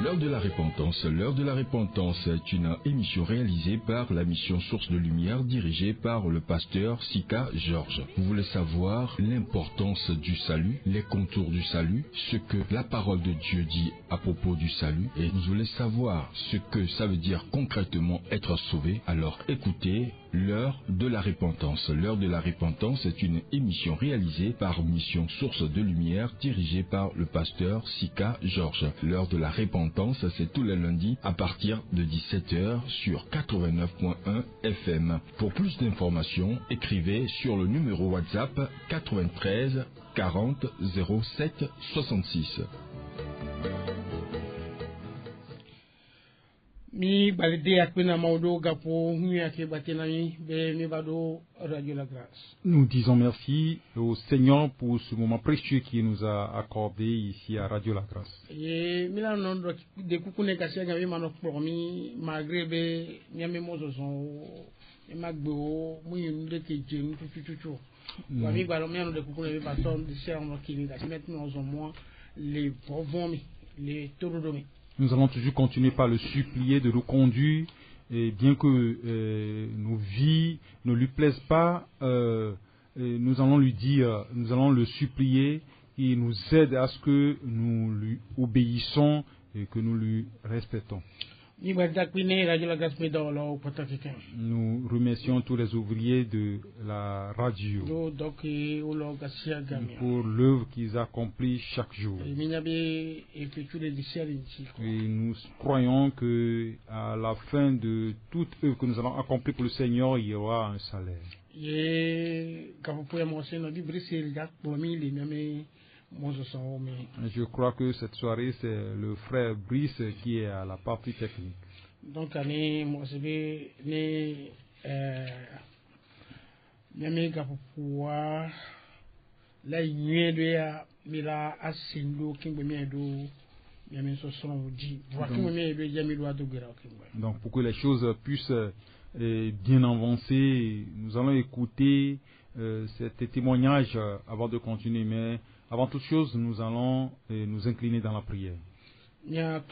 L'heure de la repentance. L'heure de la repentance est une émission réalisée par la mission Source de Lumière dirigée par le pasteur Sika Georges. Vous voulez savoir l'importance du salut, les contours du salut, ce que la parole de Dieu dit à propos du salut, et vous voulez savoir ce que ça veut dire concrètement être sauvé, alors écoutez l'heure de la repentance. L'heure de la repentance est une émission réalisée par mission Source de Lumière dirigée par le pasteur Sika Georges. L'heure de la repentance, c'est tous les lundis à partir de 17h sur 89.1 FM. Pour plus d'informations, écrivez sur le numéro WhatsApp 93 40 07 66. Mi balde akpena maudo gapo miake batenami be mi bado Radio La Grâce. Nous disons merci au Seigneur pour ce moment précieux qu'il nous a accordé ici à Radio La Grâce. Et mila non de kukune kasia ngami mano promi malgré be nyame mozo son e magbo mu yunde ke jenu tututu. Wa mi balo miano de kukune be pastor de serno kini da maintenant aux mois les provomi les torodomi. Nous allons toujours continuer par le supplier de nous conduire, et bien que nos vies ne lui plaisent pas, nous allons lui dire, nous allons le supplier, qu'il nous aide à ce que nous lui obéissons et que nous lui respectons. Nous remercions tous les ouvriers de la radio pour l'œuvre qu'ils accomplissent chaque jour. Et nous croyons que à la fin de toute œuvre que nous allons accomplir pour le Seigneur, il y aura un salaire. Je crois que cette soirée, c'est le frère Brice qui est à la partie technique. Donc, moi, je vais pouvoir la nuit de Mila Asindo, Kimbemedo, donc, pour que les choses puissent bien avancer, nous allons écouter cet témoignage avant de continuer, mais avant toute chose, nous allons nous incliner dans la prière. Donc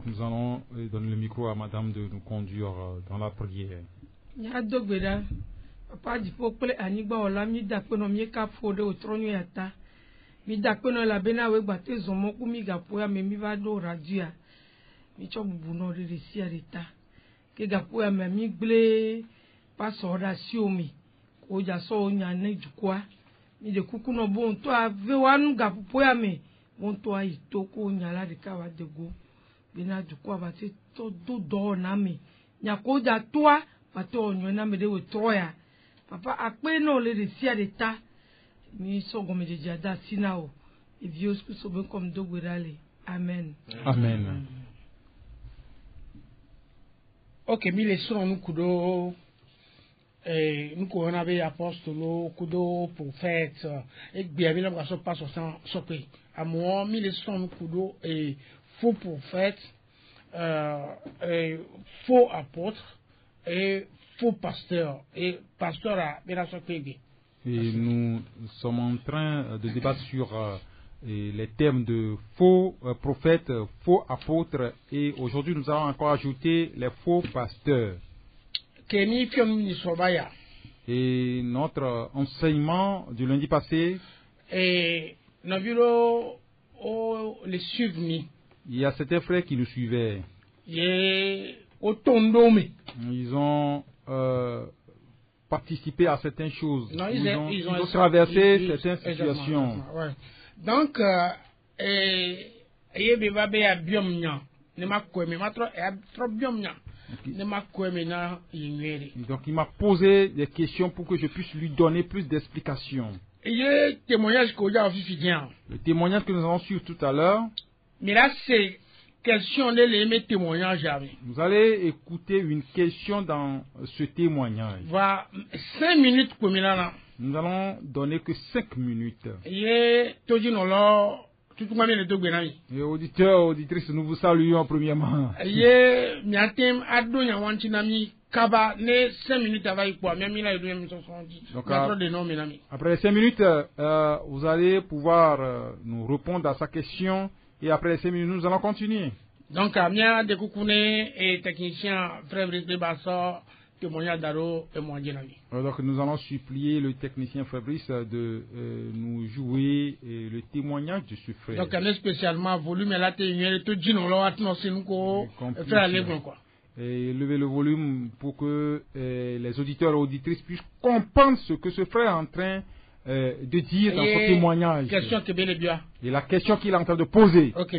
nous allons donner le micro à madame de nous conduire dans la prière. Papa di pokle anigba ola mi dakpeno mi ka fode otronyo yata mi dakpeno la bena we gbate zomo ku mi gapo ya me mi va do radio ya mi cho bubu no re si arita ke gapo ya me mi gble pasora si omi ko ja so onya ne jukwa mi de kuku no bon to ave wanu gapo ya me bon to ai to ko nya la de ka wa de go bena jukwa ba te to do na me nya ko ja toa pa to onyo na me de we troya. Papa akpe no le resia d'État mi so gomme de jada sinao et vieux que so ben comme dogwerale. Amen. Amen. Ok, mi le son nous kudo nous ko na be apostolo kudo prophète et bien mi la so pas so pe amo mi le son nous kudo faux prophète faux apôtre et faux pasteur et pasteur à Bénassopégué. Et nous sommes en train de débattre sur les termes de faux prophètes, faux apôtres, et aujourd'hui nous allons encore ajouter les faux pasteurs. Et notre enseignement du lundi passé, et il y a certains frères qui nous suivaient. Ils ont participer à certaines choses. Non, ils ont traversé certaines situations. Ouais. Donc, donc il m'a posé des questions pour que je puisse lui donner plus d'explications. Le témoignage que nous avons su tout à l'heure. Mais là, c'est question de les témoignages. Vous allez écouter une question dans ce témoignage. Voilà, 5 minutes pour Milana. Nous allons donner que 5 minutes. Et auditeurs, auditrices, nous vous saluons premièrement. Kaba, ne 5 minutes avant quoi, même il a eu une mission. Donc, après 5 minutes, vous allez pouvoir nous répondre à sa question et après 5 minutes, nous allons continuer. Donc, Amia de Koukoune et technicien Frère Brice Basso, témoignage d'Aro et moi, donc, nous allons supplier le technicien Fabrice de nous jouer le témoignage de ce frère. Donc, on est spécialement volume et là, tu es tout dit, on l'a fait quoi. Et lever le volume pour que les auditeurs et auditrices puissent comprendre ce que ce frère est en train de dire dans son témoignage. Et la question qu'il est en train de poser. Ok,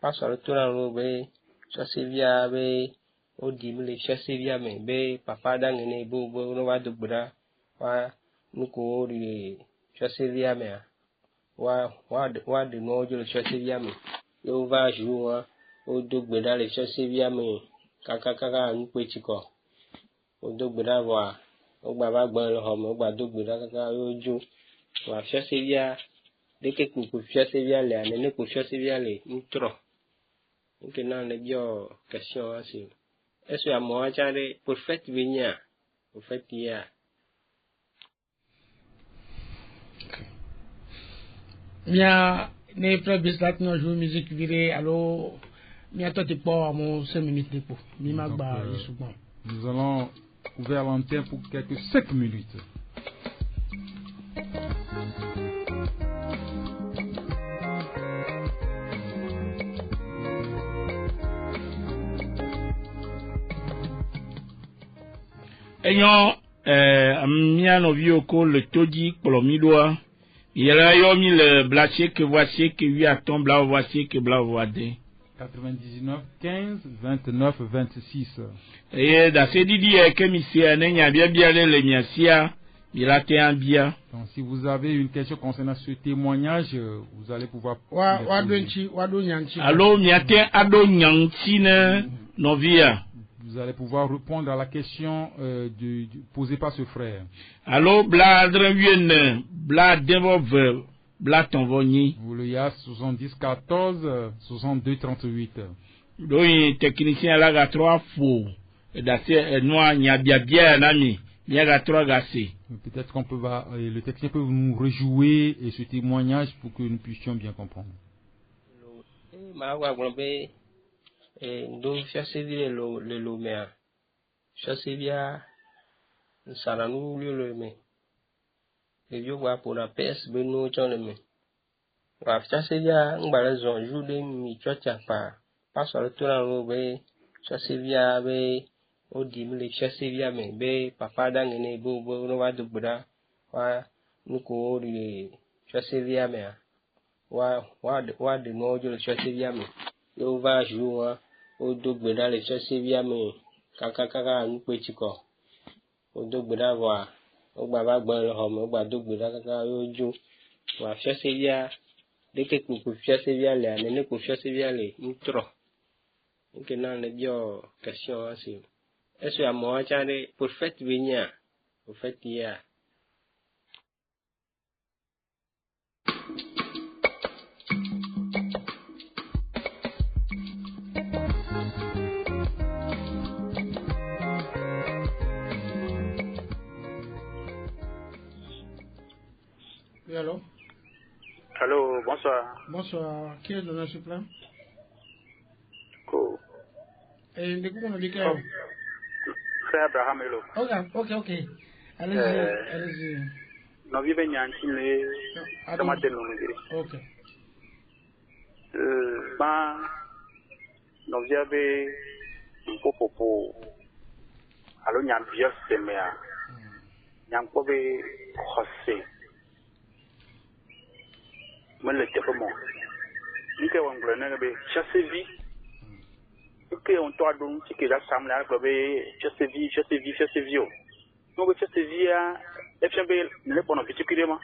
Pastor Turan be Chasivia be Odimile Chasivia me be Papa Dangene Bo no wa dubra wa nuko ri Chasivia me wa de no jo Chasivia me yo va jour o dugbeda le Chasivia me kaka npe chiko o dugbeda wa o gba ba gbon lo ho mo gba dugbeda kaka yo jo wa Chasivia de ke ku Chasivia le ane ku Chasivia le intro. Que non les bio question aussi. Est-ce que moi j'allais pour fait venir pour fait hier. Mia ne frère Bislat no joue musique virée alors mia toi t'es pas à mon 5 minutes de pour mi magba souvent. Nous allons ouvrir l'antenne pour quelques 5 minutes. Ayant miano vioko le todi polomidoa yera yomi le blaché que voici que lui a ton bla voici que bla voide 99 15 29 26 et da se didi que misia nenya bien le miasia irate un bien. Donc si vous avez une question concernant ce témoignage vous allez pouvoir allo miate ado nyanchi ne novia. Vous allez pouvoir répondre à la question posée par ce frère. Allo bla drevien bla devove bla tonvoni. Vous le y a 70 14 62 38. Donc technicien là ga 3 faux. Et d'assez noa nya bia nami. Nya ga 3 gassé. Peut-être qu'on peut le technicien peut nous rejouer et ce témoignage pour que nous puissions bien comprendre. Donc Chasivia le lomea Chasivia saranu le me et yo wa pour la pes beno choneme wa Chasivia ngbara zon jude mi chocha pa so Turan be Chasivia be Odimile Chasivia me be Papa Dangene Bo no wa dubra wa nuko ri Chasivia me wa de no jo Chasivia me yo va jour o dugbeda le Chasivia me kaka npe chiko o dugbeda wa o gba ba gbon lo ho mo gba dugbeda kaka yo jo wa Chasivia de ke ku Chasivia le ane ku Chasivia le intro. Que non les bio question aussi. Est-ce que moi j'allais pour fait venir pour fait hier. Oui, allô? Allô, bonsoir. Bonsoir. Qui est le nom suppléant? Cool. Et du coup, on a dit que... Frère Abraham Elo. Ok. Allez-y. Non, vive Nyantin, les tomates de l'Onégri. Ok. Non, vive un popo. Alors, il y a un vieux séméa. Il y a un peu de crossé. Mais le développement. Il y a un grenade de chasse vie. Que on doit donc que la samedi à chasse vie. Donc chasse vie à FMB ne pas non particulièrement.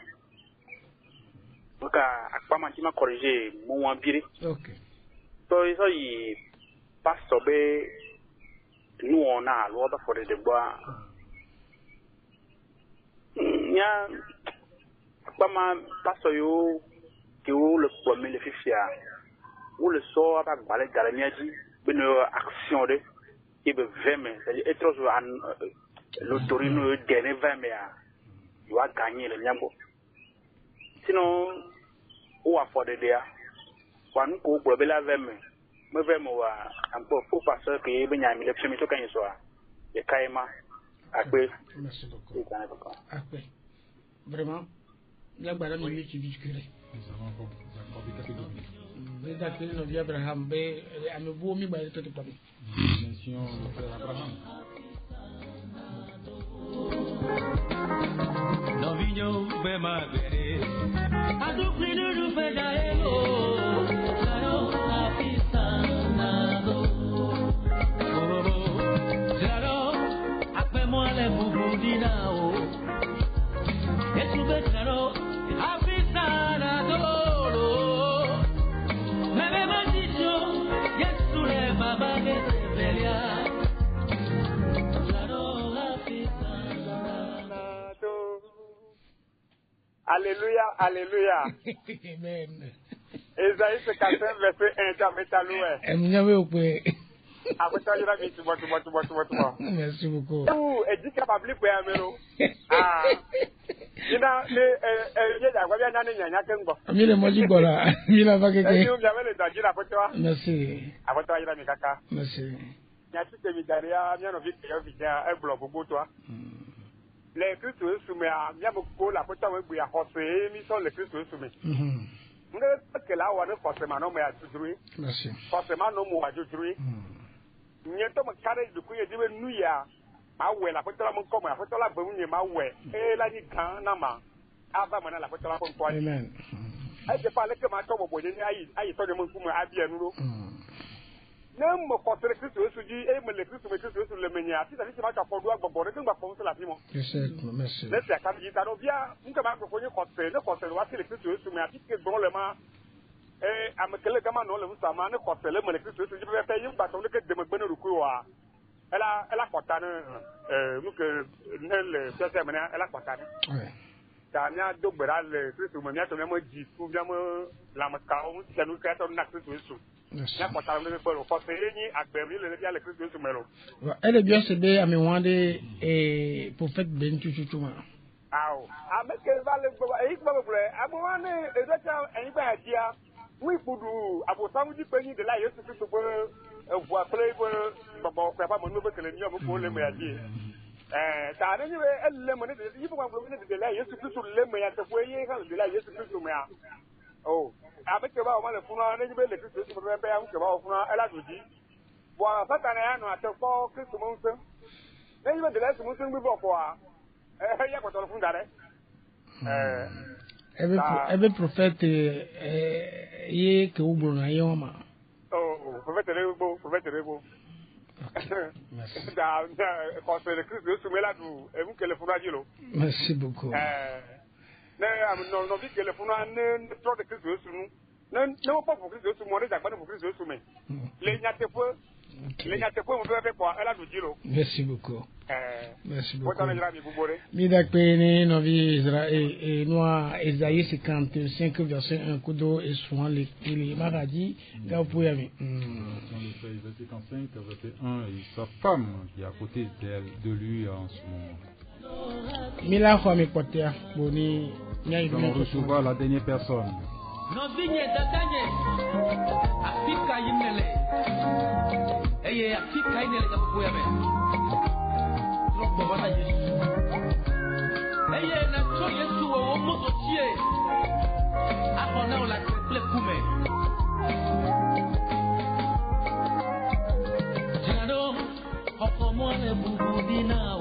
Donc à pas manquer corriger mon ambiri. Ok. Donc ça il passe sobre nous on a l'ordre pour les débats. Nya pas yo que le premier le fifia ou le sort à balai galamiaji une action de qui be 20 c'est-à-dire être l'autorino dernier 20 mais il va gagner le nyambo sinon ou à fort de dia quand ko ko be la 20 me 20 wa un peu faut passer que be nyami le premier to kan so e kaima akbe merci beaucoup akbe vraiment la gbara mi mi ci bi kire mais d'accord no via Abraham be ami bo mi ba to to tabi mention Abraham no viño be magere adu kwinu du fe daelo claro afisanado claro apemo ale bubudinao esu be claro afisanado me mandicho yesu le baba que se pelea claro afisanado. Alléluia, alléluia. Amen. Esaïe 55 verset 1 Tametalou. M'yave ou pe. Après il a mis tout. Merci beaucoup. Ou et dit capable pour amelo. Ah. Ina le ya kwa bien nani nyanya kengo. Mi le moji gola. Mi la va keke. Ni on vient le danger après toi. Merci. Après toi il a mis kaka. Merci. Nya tu te mi daria mi no vite un bloc pour toi. Les Christ soumis à mi aboko la pour toi we ya hose mi so le Christ soumis. Parce que là on ne forcément non mais à toujours. Merci. Forcément non mo à toujours. Nyeto mo kare du ku ye dibe nuya ma we la fotola mo komo la fotola be mu ma we e la ni kan na ma ava mo na la fotola ko ko Amen. ai je pa le ke ma to bo ni ai to de mo ku mo abia nu ro na mo ko tere Kristo Yesu ji e mo le Kristo Yesu le menya ti ta ti ma ka ko do agbogbo re ngba ko so la ti mo Merci. le se ka ji ta no bia nka ma ko ni ko tere wa ti le Kristo Yesu me ati ke gbon le ma amekele kama no le musama ne kotele mo le Kristo Yesu jibe pe yin gbato le ke de megbenu ruku wa ela kota ne mu ke ne le sese mena ela kota ne ta nya do gbera le Kristo mo nya to ne mo ji ku bia mo la maska o se nu ka to na Kristo Yesu nya kota ne pe ro kotele ni agbemi le bia le Kristo Yesu melo elle bien se be ami wande et prophète ben chuchuma awo ameke vale gbo e gbo gbo amwane e do cha en ba dia we kudu abosamu di penyi de la Yesu Kristo bo voix play bo babo kwa ba mo no be kele ni o bo le mo ya di ta ne ni elle mo ne de yi bo ngbo ne de la Yesu Kristo le mo ya te bo ye kan de la Yesu Kristo mo ya oh abeke ba o ma le funa ne ni be le Kristo Yesu bo be ya nke ba o funa ela doji bo satana ya no ate ko Kristo mo nse ne ni be de la Yesu mo nse ngbe bo ko a ya ko to fun dare ebe prophète ye ke ubro na yoma prophète rebo da conseil Christ Yesu mela du e mu kele funa jilo merci beaucoup ne am no bi kele funa ne tro de Christ Yesu nu ne mo po Christ Yesu mo re jagba ne Christ Yesu me le nyate fo mo fe ko ela du jilo merci beaucoup merci beaucoup mi da pe ni no vi Israël et noi Isaïe 55 verset 1 kudo et souvent les maradis ga pour yami dans le verset 55 verset 1 et sa femme qui est à côté de lui en ce moment. Mi la ko mi potea boni nyai nous allons recevoir la dernière personne. No vigne dadanye Afrika yimele eye Afrika inele ga pour yami baba Yesu eye na to Yesu wo mo so tie akona o la triple kume jano hoko mo le bubudina o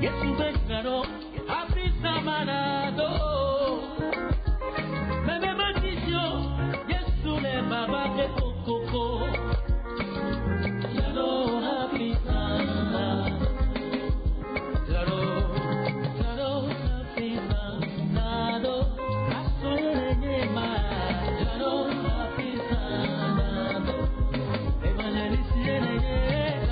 Yesu bekaro afisa manado meme mandijo Yesu le baba ke kokoko jano afisa Yeah.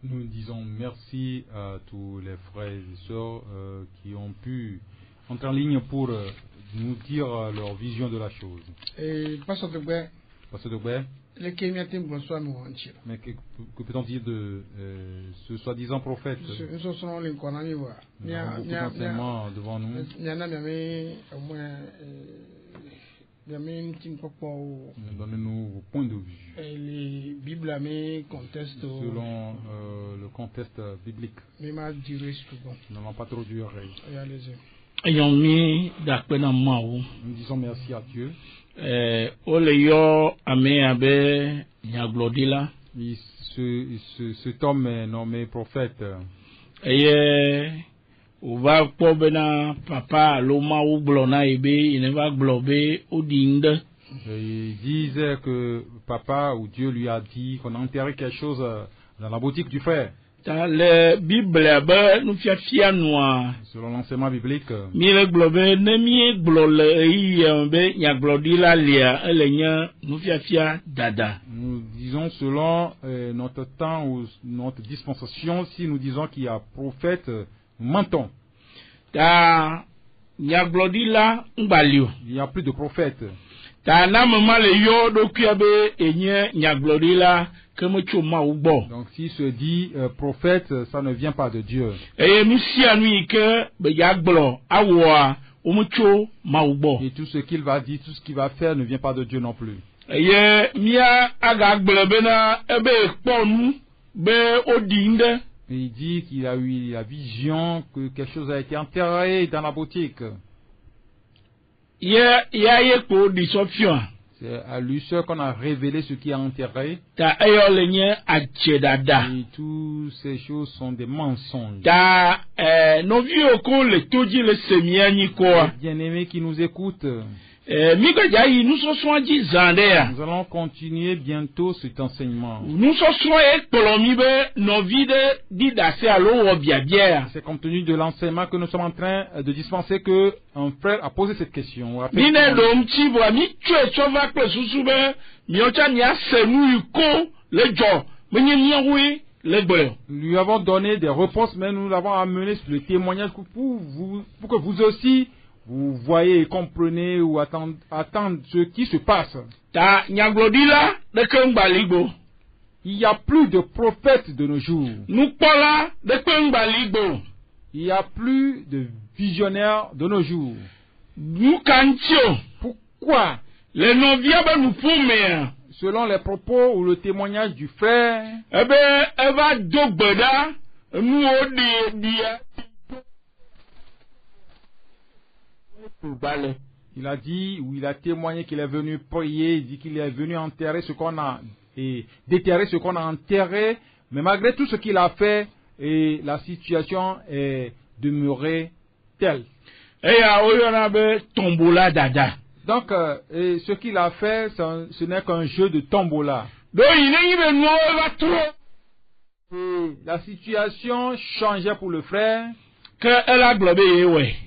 Nous disons merci à tous les frères et sœurs qui ont pu entrer en ligne pour nous dire leur vision de la chose. Pasteur Dogbe, mais que peut-on dire de ce soi-disant prophète? Nous sommes potentiellement devant nous. Donnez-nous vos points de vue selon le contexte biblique. Nous n'allons pas trop durer. Nous disons merci à Dieu. Cet homme est nommé prophète. Il disait que papa ou Dieu lui a dit qu'on enterrait quelque chose dans la boutique du frère. Selon l'enseignement biblique, nous disons selon notre temps ou notre dispensation, si nous disons qu'il y a prophète, nous mentons. Il n'y a plus de prophète. Donc s'il se dit prophète, ça ne vient pas de Dieu. Et tout ce qu'il va dire, tout ce qu'il va faire ne vient pas de Dieu non plus. Il dit qu'il a eu la vision que quelque chose a été enterré dans la boutique. C'est à lui seul qu'on a révélé ce qui est enterré. Et toutes ces choses sont des mensonges. Bien-aimés qui nous écoutent, nous allons continuer bientôt cet enseignement. C'est compte tenu de l'enseignement que nous sommes en train de dispenser que un frère a posé cette question. Lui avons donné des réponses, mais nous l'avons amené sur le témoignage pour que vous aussi vous voyez et comprenez ou attendre ce qui se passe. Il n'y a plus de prophètes de nos jours. Il n'y a plus de visionnaires de nos jours. Pourquoi? Selon les propos ou le témoignage du frère, il a dit, ou il a témoigné qu'il est venu prier, il dit qu'il est venu enterrer ce qu'on a, et déterrer ce qu'on a enterré, mais malgré tout ce qu'il a fait, et la situation est demeurée telle. Donc, ce qu'il a fait, ce n'est qu'un jeu de tombola. Et la situation changeait pour le frère.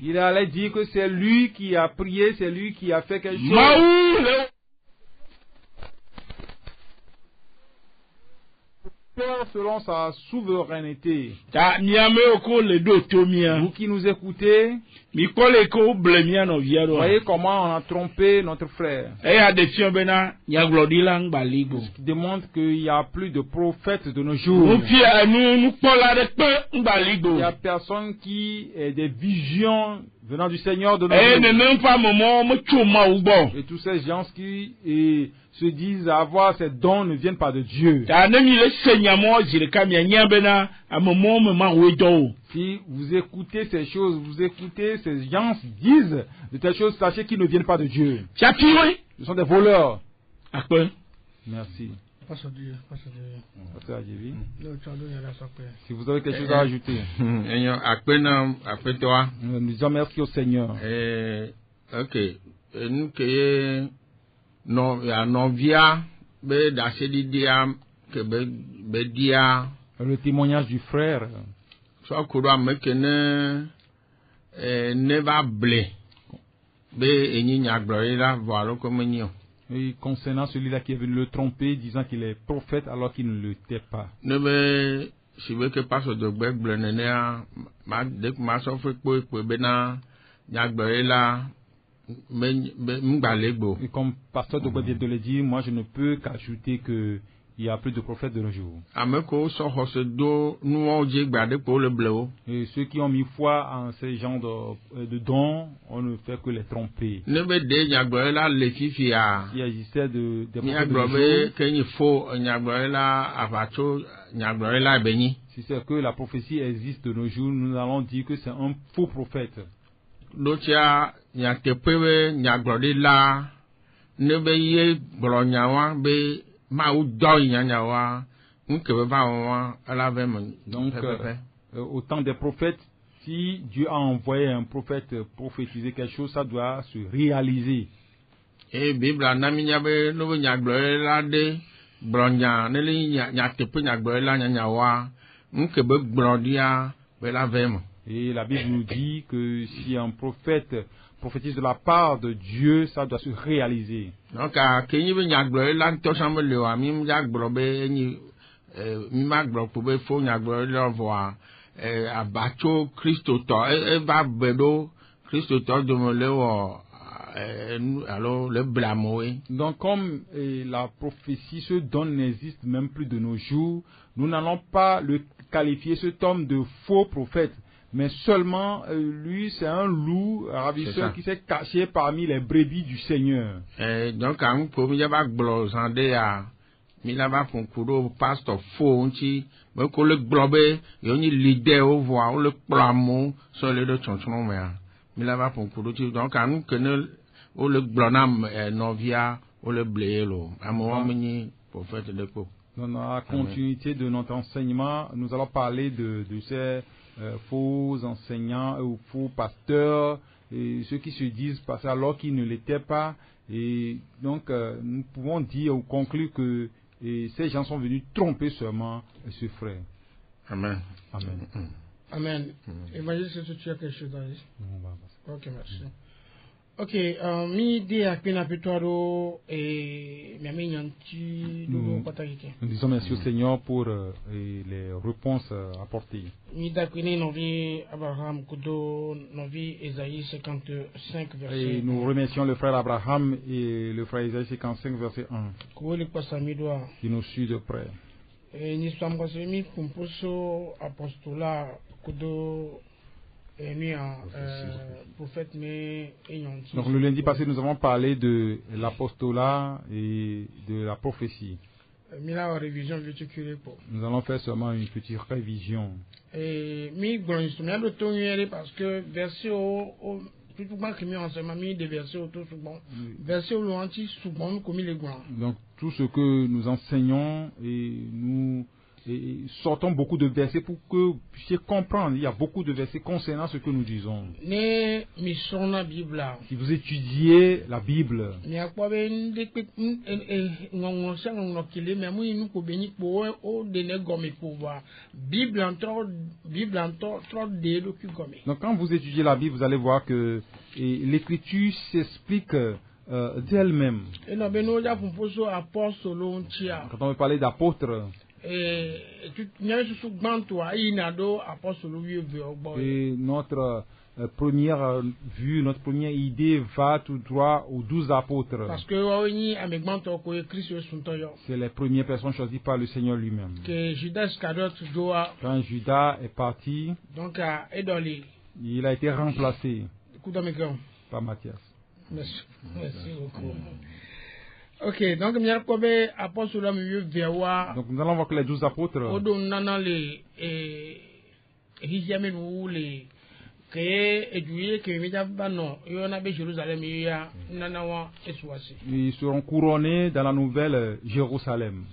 Il allait dire que c'est lui qui a prié, c'est lui qui a fait quelque chose. Selon sa souveraineté. Vous qui nous écoutez, voyez comment on a trompé notre frère. Ce qui démontre qu'il n'y a plus de prophètes de nos jours. Il n'y a personne qui ait des visions venant du Seigneur de nos jours. Et tous ces gens qui se disent avoir ces dons ne viennent pas de Dieu. nyamo zirika mi nyambena amomo mema wedo. Si vous écoutez ces choses, vous écoutez ces gens disent de telles choses, sachez qu'ils ne viennent pas de Dieu. Chapiwe. Ce sont des voleurs. Akpe. Merci. Pasteur Adjevi. Si vous avez quelque chose à ajouter. Nous disons merci au Seigneur. Ok. Nous que non via be dasedi dia que be dia le témoignage du frère. So ko amekene ne va ble be enyinya glorila voilà comme nyo. Et concernant celui-là qui est venu le tromper, disant qu'il est prophète alors qu'il ne l'était pas. Ne be si vous que passe de gbegle nene ma de ma so fe po bena nya glorila. Et comme pasteur de vient de le dire, moi je ne peux qu'ajouter que il y a plus de prophètes de nos jours. Et ceux qui ont mis foi en ces gens de dons, on ne fait que les tromper. Il existait des prophètes de nos jours. Si c'est que la prophétie existe de nos jours, nous allons dire que c'est un faux prophète. Dotia nyatepewe nyaglodila nebe ye glonyawa be ma udo nyanyawa nkebe ba wa alavem. Donc au temps des prophètes, si Dieu a envoyé un prophète prophétiser quelque chose, ça doit se réaliser. Et Bible anaminya be no nyaglodila de glonya nele nyatepe nyaglodila nyanyawa nkebe glodia be lavem. Et la Bible nous dit que si un prophète prophétise de la part de Dieu, ça doit se réaliser. Donc, quand vous avez la tosam le wa mi jaglobe ni mi maglo pour be fo nyaglo voir abacho Christo to e va bedo Christo to de me le alors le blamoé. Donc comme la prophétie, ce don n'existe même plus de nos jours, nous n'allons pas le qualifier cet homme de faux prophète. Mais seulement, lui, c'est un loup ravisseur qui s'est caché parmi les brebis du Seigneur. Donc, quand vous avez glosandé à Milava Fonkudo, pasteur Fonchi, mais qu'on le globe, il y a une leader au voix, ou le plamo, sur les deux chansons, Milava Fonkudo, donc, quand nous connaissons, ou le blonam, novia, ou le blélo, à mon prophète de Pau. Dans la continuité de notre enseignement, nous allons parler de ces faux enseignants ou faux pasteurs, et ceux qui se disent passer alors qu'ils ne l'étaient pas. Et donc, nous pouvons dire ou conclure que ces gens sont venus tromper seulement ce frère. Amen. Amen. Amen. Évangile, si tu as quelque chose à dire. Ok, merci. Ok, mi di akpina pitwaro miami nyanti dogo pataki. Nous disons merci au Seigneur pour les réponses apportées. Mi dakini novi Abraham kudo novi Esaïe 55 verset. Et nous remercions le frère Abraham et le frère Esaïe 55 verset 1. Kuweli kwa samidwa. Qui nous suit de près. Ni swamkose mi kumpuso apostola kudo. Donc le lundi passé, nous avons parlé de l'apostolat et de la prophétie. Nous allons faire seulement une petite révision. Parce que verset donc tout ce que nous enseignons et nous sortons beaucoup de versets pour que vous puissiez comprendre. Il y a beaucoup de versets concernant ce que nous disons. Si vous étudiez la Bible, donc quand vous étudiez la Bible, vous allez voir que l'écriture s'explique d'elle-même. Quand on veut parler d'apôtres, et notre première vue, notre première idée va tout droit aux 12 apôtres. Parce que c'est les premières personnes choisies par le Seigneur lui-même. Quand Judas est parti, donc, il a été remplacé par Matthias. Merci beaucoup. Ok, donc nous allons voir que les 12 apôtres, ils seront couronnés dans la nouvelle Jérusalem.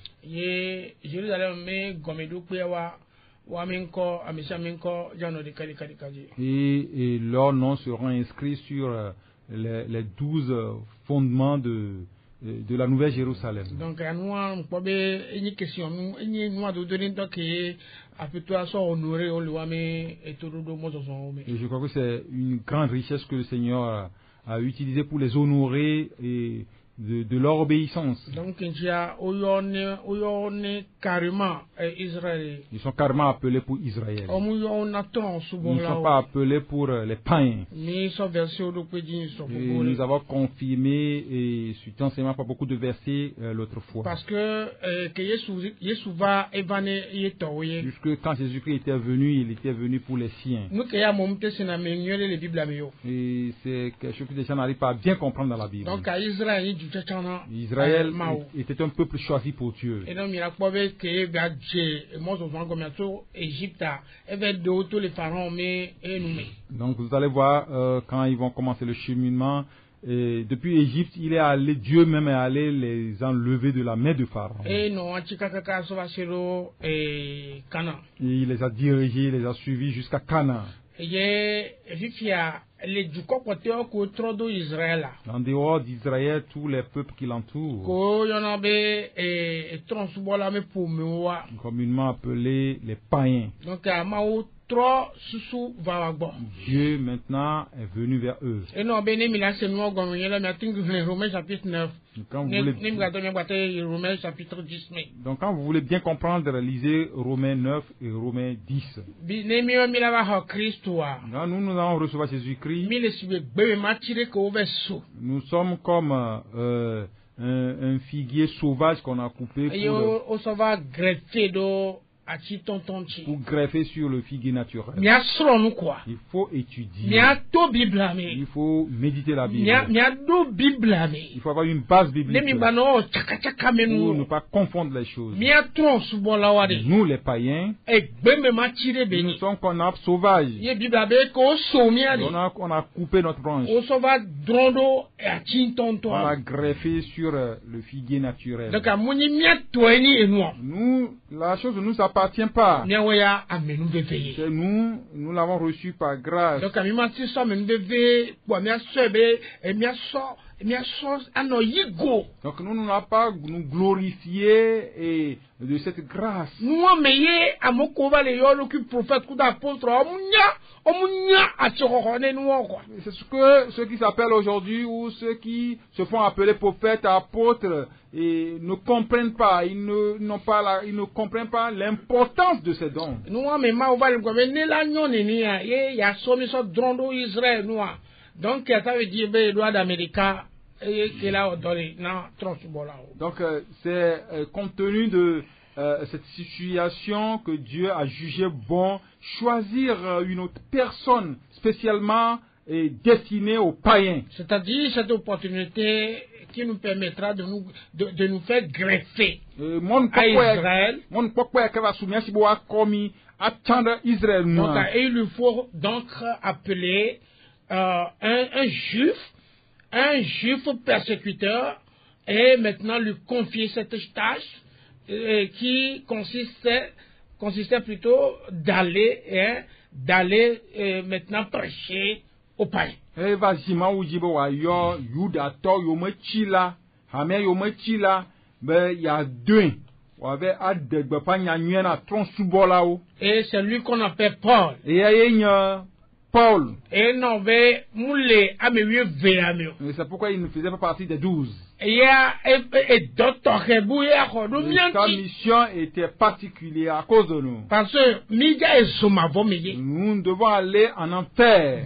Et leurs noms seront inscrits sur les 12 fondements de la nouvelle Jérusalem. Donc, et je crois que c'est une grande richesse que le Seigneur a utilisée pour les honorer et de leur obéissance. Donc, ils sont carrément appelés pour Israël. Ils ne sont pas appelés pour les païens. Et nous avons confirmé, et suite enseignement par beaucoup de versets l'autre fois. Parce que puisque quand Jésus-Christ était venu, il était venu pour les siens. Et c'est quelque chose que les gens n'arrivent pas à bien comprendre dans la Bible. Donc, Israël était un peuple choisi pour Dieu. Donc vous allez voir quand ils vont commencer le cheminement, et depuis Égypte, Dieu même est allé les enlever de la main de Pharaon. Et il les a dirigés, il les a suivis jusqu'à Canaan. En dehors d'Israël, tous les peuples qui l'entourent, communément appelés les païens. Donc, Dieu maintenant est venu vers eux. Donc quand vous voulez bien comprendre, lisez Romains 9 et Romains 10. Nous allons recevoir Jésus-Christ. Nous sommes comme un figuier sauvage qu'on a coupé pour greffer sur le figuier naturel. Il faut étudier. Il faut méditer la Bible. Il faut avoir une base biblique pour ne pas confondre les choses. Nous, les païens, nous sommes comme un arbre sauvage. On a coupé notre branche. On a greffé sur le figuier naturel. Nous, la chose nous appartient pas. C'est nous l'avons reçu par grâce. Donc nous n'allons pas nous glorifier et de cette grâce. C'est ce que ceux qui s'appellent aujourd'hui ou ceux qui se font appeler prophètes, apôtres, et ne comprennent pas, ils ne comprennent pas l'importance de ces dons. Donc, ça veut dire que droit d'Amérique. Donc, c'est compte tenu de cette situation que Dieu a jugé bon choisir une autre personne spécialement destinée aux païens. C'est-à-dire cette opportunité qui nous permettra de nous faire greffer à Israël. Donc, il lui faut donc appeler un juif persécuteur et maintenant lui confier cette tâche qui consistait plutôt d'aller maintenant prêcher aux païens. Et c'est lui qu'on appelle Paul. Et c'est pourquoi il ne faisait pas partie des 12. Sa mission était particulière à cause de nous. Parce que nous devons aller en enfer.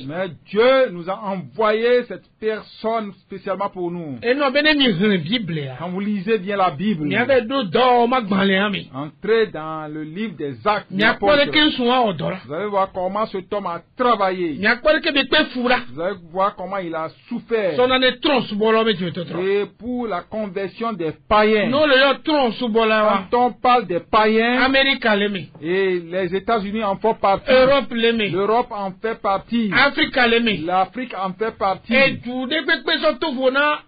Mais Dieu nous a envoyé cette personne spécialement pour nous. Et non, ben mi la Bible. Quand vous lisez bien la Bible, Mi avait do do ma gbanle ami. entrez dans le livre des Actes des Mi akpole Apôtres. ke nsun wa odora. Vous allez voir comment cet homme a travaillé. Mi akpole ke be pe fura. Vous allez voir comment il a souffert. So na ne tron su bolo me tu to tron. Et pour la conversion des païens. No le yo tron su bolo wa. Quand on parle des païens, America le me. et les États-Unis en font partie. Europe le me. L'Europe en fait partie. Africa le me. L'Afrique en fait partie. Et tout de pe so to vona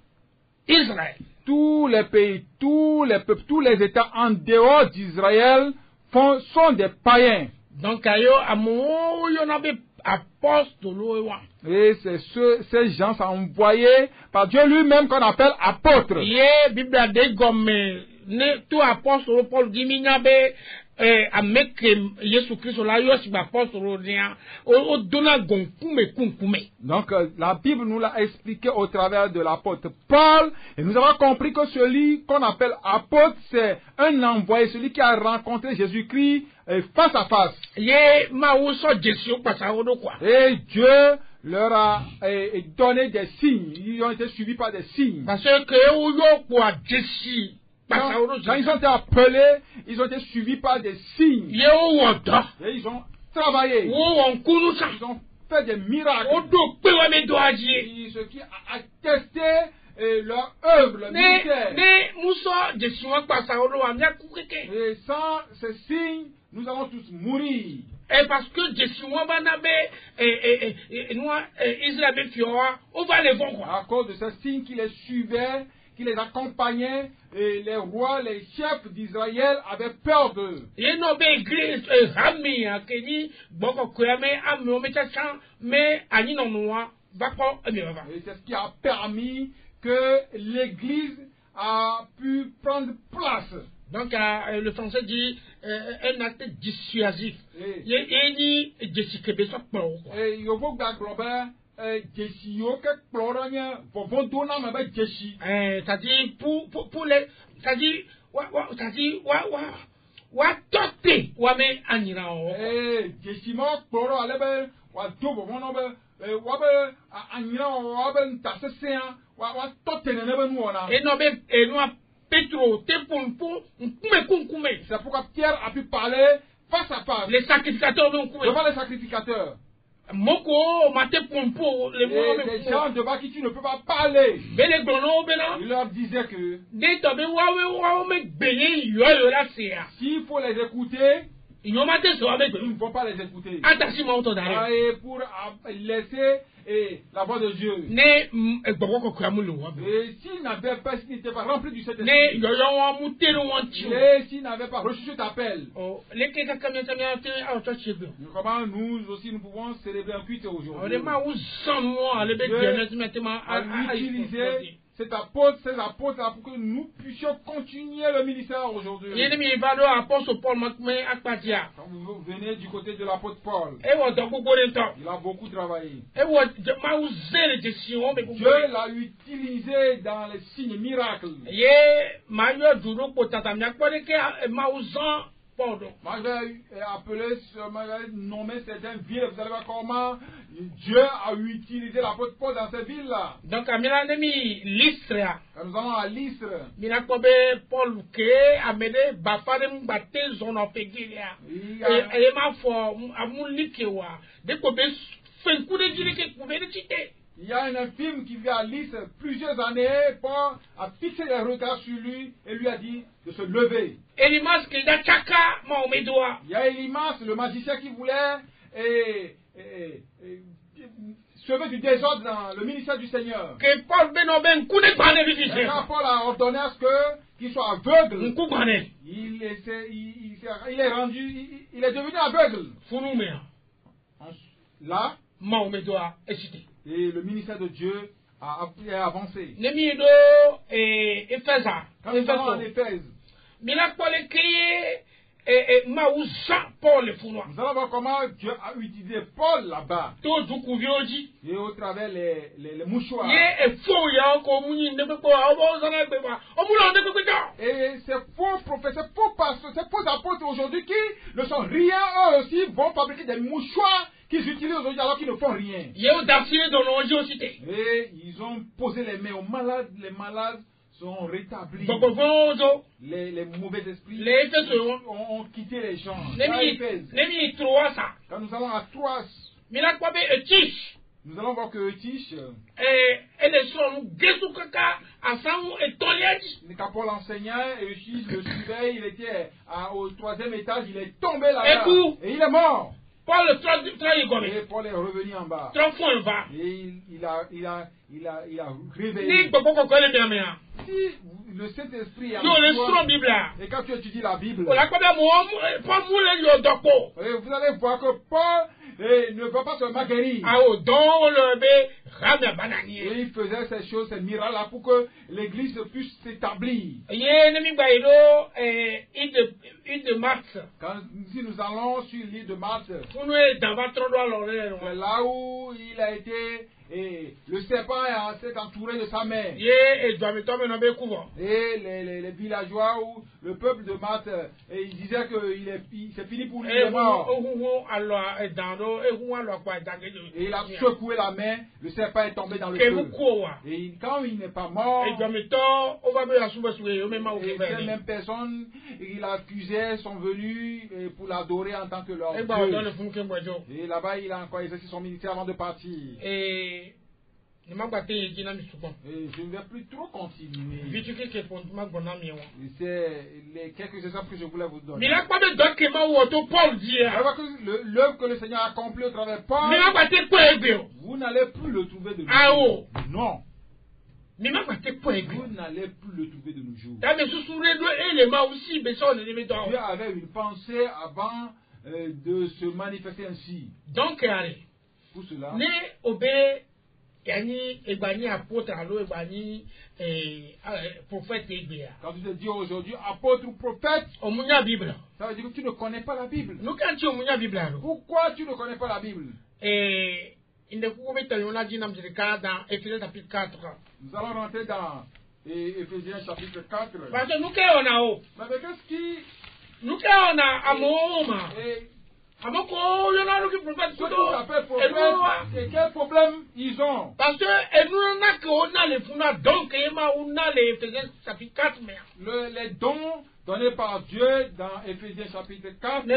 Israël. Tous les pays, tous les peuples, tous les États en dehors d'Israël sont des païens. Donc ayo amu yo na be apostolo wa. Et c'est ces gens sont envoyés par Dieu lui-même qu'on appelle apôtres. Ye Bible de gomme ne tout apostolo Paul giminya be ameke Yesu Christ la yo si apostolo nia o dona gonkume kunkume. Donc la Bible nous l'a expliqué au travers de l'apôtre Paul et nous avons compris que celui qu'on appelle apôtre c'est un envoyé, celui qui a rencontré Jésus-Christ face à face. Ye ma wo so Jésus pasa wodo kwa. Et Dieu leur a donné des signes, ils ont été suivis par des signes. Parce que o yo kwa Jésus Quand ils ont été appelés, ils ont été suivis par des signes. Ye o woda. Et ils ont travaillé. Wo won kunu sa. Ils ont fait des miracles. O do pe wa me do aji. Ce qui a attesté leur œuvre, leur ministère. Ne muso Jésus wa pasa wodo wa mia kukeke. Et sans ces signes, nous allons tous mourir. Et parce que Jésus wa banabe Israël be fioa, on va les voir. À cause de ces signes qui les suivaient, qui les accompagnaient, et les rois, les chefs d'Israël avaient peur d'eux. Et no be église rami akeni boko koyame ame me chacha me ani no noa bako eme baba. Et c'est ce qui a permis que l'église a pu prendre place. Donc le français dit un acte dissuasif. Et Ni Jésus kebe so plo. et yovo gba global Jésus yo ke kploro nya vovon dona me be Jésus. C'est-à-dire pour les c'est-à-dire wa tote wa me anira o. Jésus mo kploro ale be wa do vovon no be wa be anyira o wa be ntasese wa tote ne be nu ona. Et no be no Petro te pour nkume. C'est pourquoi Pierre a pu parler face à face. Les sacrificateurs de nkume. Devant les sacrificateurs. Moko mate pompo le Et les gens devant qui tu ne peux pas parler. Bele glono bena. Il leur disait que De to be wa me gbeye yo la sea. s'il faut les écouter, Ils n'ont pas de so avec ils ne vont pas les écouter. Atasi ma auto dare. Et pour laisser la voix de Dieu. Ne gbogbo ko kramu lo wa. Et s'il n'avait pas, s'il n'était pas rempli du Saint-Esprit, Ne yo yo wa mutero wan ti. et s'il n'avait pas reçu cet appel, Oh, les que ka kamia tamia te auto chebe. comment nous aussi nous pouvons célébrer un culte On aujourd'hui. est ma ou sans moi le be Dieu bien maintenant à utiliser cet apôtre, ces apôtres là pour que nous puissions continuer le ministère aujourd'hui. Yene mi va do apostle Paul makme akpatia. Quand vous venez du côté de l'apôtre Paul, E wo do gbogbo re to. il a beaucoup travaillé. E wo ma ou zere de si on be gbogbo. Dieu l'a utilisé dans les signes miracles. Ye ma yo duro po tata mi akpore ke ma ou zan Paul do. Moi, je vais appeler, je vais nommer certaines villes. Vous allez voir comment Dieu a utilisé l'apôtre Paul dans ces villes-là. Donc amina ne mi Lystra. Quand nous allons à Lystre, Mina kobe Paul ke amede bafare mbate zone of Egilia. E ma fo amulike wa. De kobe fen coup de dire que kobe de cité. il y a un infirme qui vit à Lystre plusieurs années. Paul a fixé les regards sur lui et lui a dit de se lever. Elimas ke da chaka ma o medoa. Il y a Elimas, le magicien qui voulait semer du désordre dans le ministère du Seigneur. Que Paul beno ben coup de bane Et vivise. quand Paul a ordonné à ce qu'il soit aveugle, Nku bane. il est rendu, il est devenu aveugle. Funu me. Là, Ma o medoa e cité. et le ministère de Dieu a avancé. Nemi do Efesa. Quand nous allons en Éphèse, Mina Paul crié ma ou Jean Paul le funwa. nous allons voir comment Dieu a utilisé Paul là-bas. To du kuvioji. Et au travers les mouchoirs. Ye e fo ya ko munyi ndebe ko obo zana gbe ba. Omulo ndebe ko do. Et ces faux prophètes, ces faux pasteurs, ces faux apôtres aujourd'hui qui ne sont rien, eux aussi vont fabriquer des mouchoirs qu'ils utilisent aujourd'hui alors qu'ils ne font rien. Yeo dapsine dans l'onge aussi. Et ils ont posé les mains aux malades, les malades sont rétablis. Bogovozo. Les mauvais esprits Les Éphèses ont quitté les gens. Nemi Troasa. Quand nous allons à Troas, Mila kwabe etish. nous allons voir que Tish, Et les sons gesukaka ensemble et toliage. Paul l'enseignant, et Tish le suivait, il était au 3e étage, il est tombé là-bas. Et il est mort. Paul le 3 Et Paul est revenu en bas. 3 fois va. Et il a réveillé. Ni boko ko le bien. Si le Saint-Esprit Non, le son Bible. Et quand tu étudies la Bible, La kwabe mo pas moule yo doko. vous allez voir que Paul ne va pas seulement guérir. Ah oh, don le be ramia banani. Et il faisait ces choses, ces miracles-là pour que l'église puisse s'établir. Ye nemi gbairo île de Mars. Si nous allons sur l'île de Mars, Funu dans votre droit l'oreille. c'est là où il a été, et le serpent s'est entouré de sa main. Ye et doit me tomber dans be couvent. Et les villageois ou le peuple de Mars, et ils disaient que c'est fini pour lui, il est mort. Et il a secoué la main, le serpent est tombé dans le feu. Et quand il n'est pas mort, ces mêmes personnes qu'il accusait sont venues pour l'adorer en tant que leur Dieu. Et là-bas, il a encore exercé son ministère avant de partir. Et je ne vais plus trop continuer. C'est les quelques exemples que je voulais vous donner. L'œuvre que le Seigneur a accomplie au travers de Paul, vous n'allez plus le trouver de nos jours. Non. Vous n'allez plus le trouver de nos jours. Dieu avait une pensée avant de se manifester ainsi. Donc, pour cela, yani egbani apôtre alo egbani prophète egbea. Quand tu te dis aujourd'hui apôtre ou prophète, omunya Bible. Ça veut dire que tu ne connais pas la Bible. Nous quand tu omunya Bible alo. Pourquoi tu ne connais pas la Bible? Inde kukometa yona jina mzirika dans Ephésiens chapitre 4. Nous allons rentrer dans Ephésiens chapitre 4. Parce que nous qu'est-on a haut. Mais qu'est-ce qui nous qu'est-on a à Mohoma. Et quel problème ils ont? Parce que nous donc chapitre 4 les dons donnés par Dieu dans Éphésiens chapitre 4. Si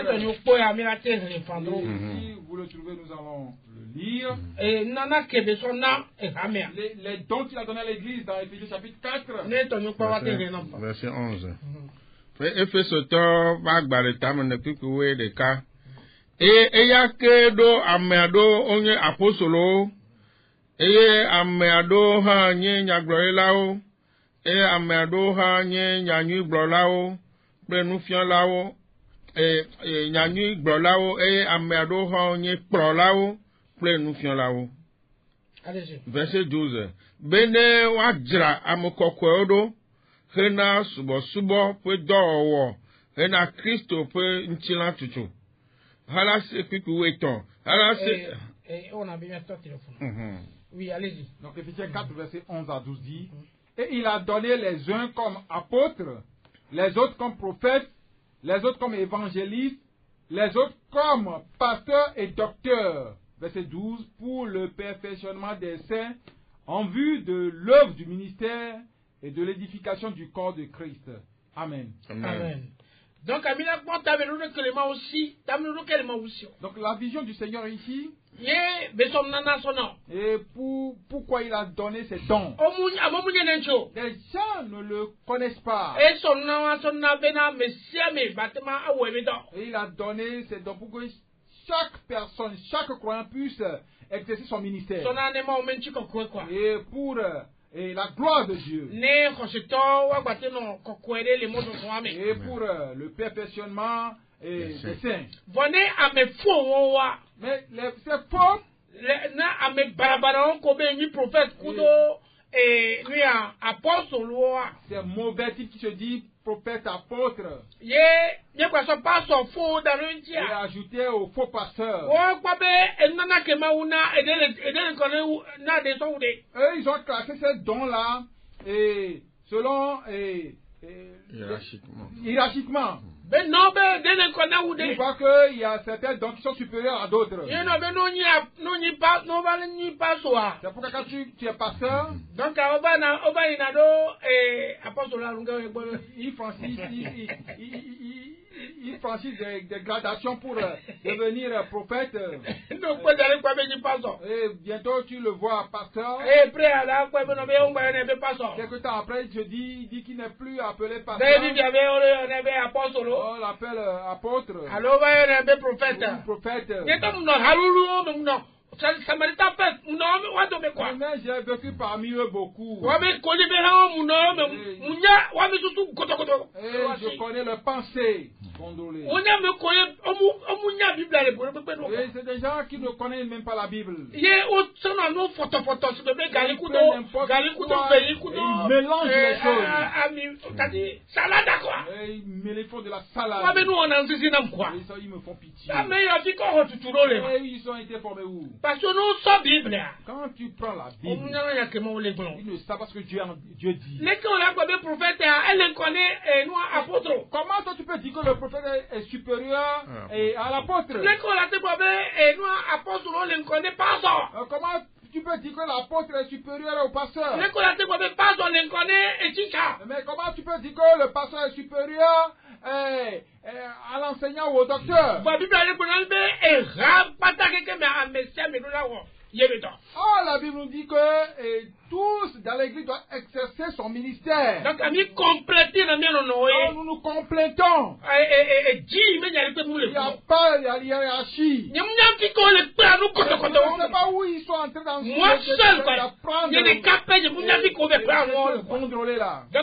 vous le trouvez, nous allons le lire. Les dons qu'il a donnés à l'église dans Éphésiens chapitre 4. Verset 11. Ephésoto va gbareta ne kukuwe de ka. Eya ke do ameado onye apostolo ameado ha nye nyaglorelao ameado ha nye nyanyu glorelao prenu fianlao nyanyu glorelao ameado ha nye prolao prenu fianlao. Verset 12. Bene wajra amokokwe odo hena subo pe dowo hena Kristo pe nchila tutu. On a bien sorti le fond. Oui, allez-y. Donc, Éphésiens 4, verset 11 à 12 dit, et il a donné les uns comme apôtres, les autres comme prophètes, les autres comme évangélistes, les autres comme pasteurs et docteurs. Verset 12, pour le perfectionnement des saints, en vue de l'œuvre du ministère et de l'édification du corps de Christ. Amen. Amen. Donc, donc la vision du Seigneur ici, et pourquoi il a donné ces dons, les gens ne le connaissent pas, et il a donné ces dons pour que chaque personne, chaque croyant puisse exercer son ministère, et pour et la gloire de Dieu, et pour le perfectionnement des saints. Mais c'est faux. C'est mauvais type qui se dit prophète, apôtre, et ajouter au faux pasteur. Eux, ils ont classé ces dons-là et selon hiérarchiquement. Ben non, ben, dès le connaît ou On des. voit qu'il y a certains dons qui sont supérieurs à d'autres. Il y en a, ben, non, n'y pas, non, va n'y pas, soit. C'est pourquoi quand tu es pasteur, Donc, Oba, Inado, et apôtre la longueur, il franchit des gradations pour devenir prophète. donc, quoi d'aller quoi, ben, n'y pas, ça. Et bientôt tu le vois pasteur. Et après, à la quoi, ben, on va y pas, ça. Quelques temps après, il dit qu'il n'est plus appelé pasteur. Ben, il y avait, on avait apôtre, On l'appelle apôtre. alors, va y avait prophète. Ou prophète. Il y a comme non, Haruru, non. Ça m'a dit fait, non, mais on doit quoi? Mais j'ai vécu parmi eux beaucoup. Ouais, mais quand il est là, ouais, mais surtout, Et je connais leur pensée contrôlée. On a me connaît, on a Bible à l'époque. Et c'est des gens qui ne connaissent même pas la Bible. Il y a autre nos photo, c'est bébé, Galikudo, ils mélangent les choses. T'as dit, salade à quoi? Et ils font de la salade. Ouais, mais nous, on a un zizinam quoi? Ils me font pitié. Ah, mais il y a dit qu'on tu tournes les. Et ils ont été formés où? Parce que nous sommes Bible. Quand tu prends la Bible, ils ne savent pas ce que Dieu dit. Les qu'on a comme prophète, elle connaît, et nous, apôtre. Comment toi tu peux dire que le prophète est supérieur à l'apôtre? Les qu'on a comme, et nous, apôtre, on ne connaît pas ça. Comment tu peux dire que l'apôtre est supérieur au pasteur? Les qu'on a comme, pas on ne connaît, et chicha. Mais comment tu peux dire que le pasteur est supérieur à l'enseignant ou au docteur? Oh, la Bible nous dit que tous dans l'église doivent exercer son ministère. Donc, nous nous complétons. Il n'y a pas de hiérarchie. Je ne sais pas où ils sont en train d'apprendre. Contrôler là. Je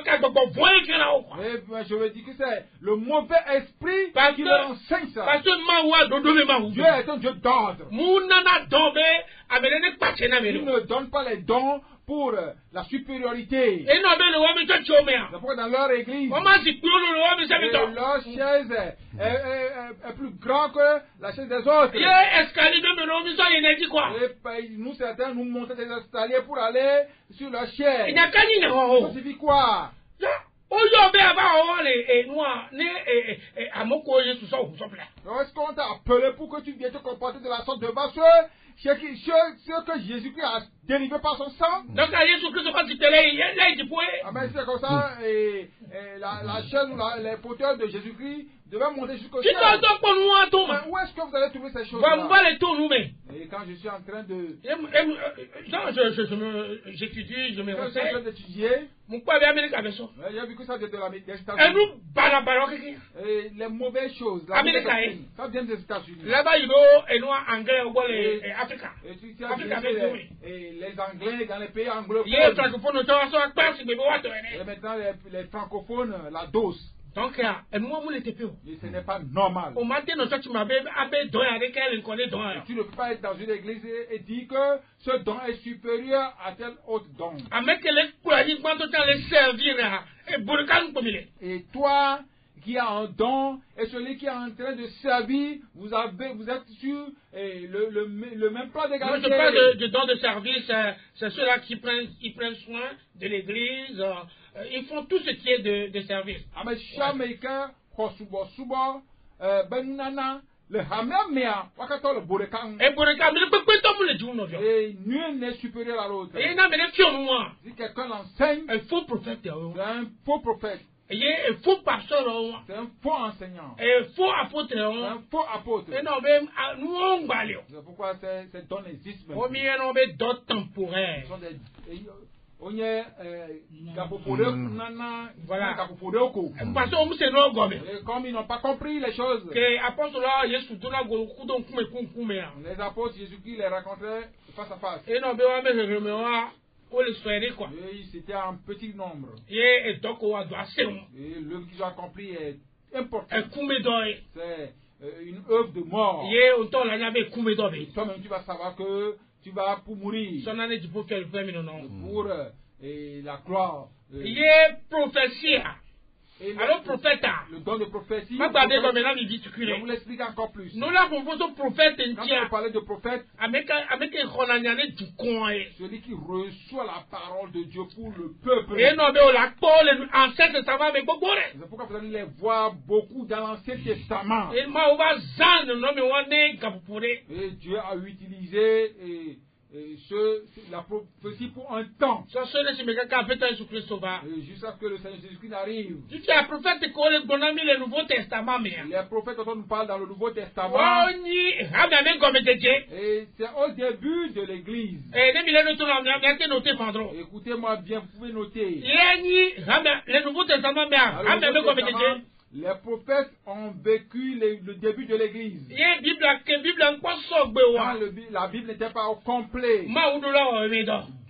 veux dire que c'est le mauvais esprit qui leur enseigne ça. Dieu est un Dieu d'ordre. Il ne donne pas les dons pour la supériorité. C'est pourquoi dans leur église, leur chaise est plus grande que la chaise des autres. Et nous, certains, nous montons des escaliers pour aller sur leur chaise. Ça signifie quoi? Est-ce qu'on t'a appelé pour que tu viennes te comporter de la sorte de bas ce que Jésus-Christ a délivré par son sang? Donc, c'est comme ça, la chaîne ou les fauteuils de Jésus-Christ devaient monter jusqu'au ciel. Où est-ce que vous allez trouver ces choses-là? Et quand je suis en train de... j'étudie, je me renseigne. J'ai vu que ça vient de l'Amérique. Et les mauvaises choses. Ça vient des États-Unis. Là-bas, il y a anglais et Afrique. Et les Anglais dans les pays anglophones. Et maintenant, les francophones, la dose. Donc, ce n'est pas normal. Tu ne peux pas être dans une église et dire que ce don est supérieur à tel autre don. Et toi qui a un don et celui qui est en train de servir, vous êtes sur le même plan d'égalité. Je parle de don de service, c'est ceux-là qui prennent soin de l'église. Ils font tout ce qui est de service. Mais Américain, le hamamea, wakato le borekan. Et nul n'est supérieur à l'autre. Si quelqu'un l'enseigne, un faux prophète. C'est un faux prophète. Il y a un faux pasteur. C'est un faux enseignant. Un faux apôtre. C'est un faux apôtre. Et non, même nous on va aller. C'est pourquoi ces dons existent. On met un homme d'autres temporaires. Voilà. Parce que c'est nos gommes. Comme ils n'ont pas compris les choses. Les apôtres Jésus-Christ les rencontrait face à face. Et non, c'était un petit nombre. Et l'œuvre qu'ils ont accompli est importante. C'est une œuvre de mort. Toi-même, tu vas savoir que tu vas pour mourir. Pour la gloire. Et prophétie. Alors prophète, le don de prophétie, ma garde comme là il dit je vous l'explique encore plus. nous là pour ce prophète Quand vous parlez de prophète, avec du coin. celui qui reçoit la parole de Dieu pour le peuple. Et non, mais on l'a pas les ancêtres ça va avec beaucoup. C'est pourquoi vous allez les voir beaucoup dans l'Ancien Testament. Et moi on va zan non mais on est capable. Et Dieu a utilisé la prophétie pour un temps. Ça c'est le Seigneur qui a fait Jésus-Christ sauveur. Jusqu'à ce que le Seigneur Jésus-Christ arrive. Tu es un prophète qui connaît le Nouveau Testament mais. Les prophètes dont on nous parle dans le Nouveau Testament. Et c'est au début de l'Église. Écoutez-moi bien, vous pouvez noter. Le Nouveau Testament mais. Les prophètes ont vécu le début de l'Église. Quand la Bible n'était pas au complet,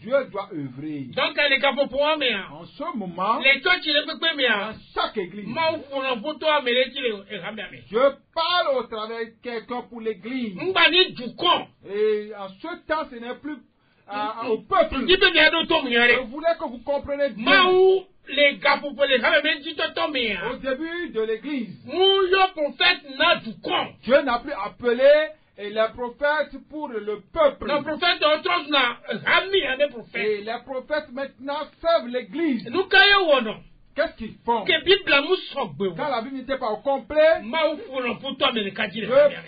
Dieu doit œuvrer. Donc, en ce moment, dans chaque église, Dieu parle au travers de quelqu'un pour l'église. Et en ce temps, ce n'est plus au peuple. Je voulais que vous compreniez bien. Les gars pour les femmes, mais dis toi au début de l'église, le prophète n'a du con. Dieu n'a plus appelé les prophètes pour le peuple. Le prophète d'autres n'a jamais un prophète. Et les prophètes maintenant servent l'église. Nous caillons. Qu'est-ce qu'ils font? Quand la Bible n'était pas au complet, je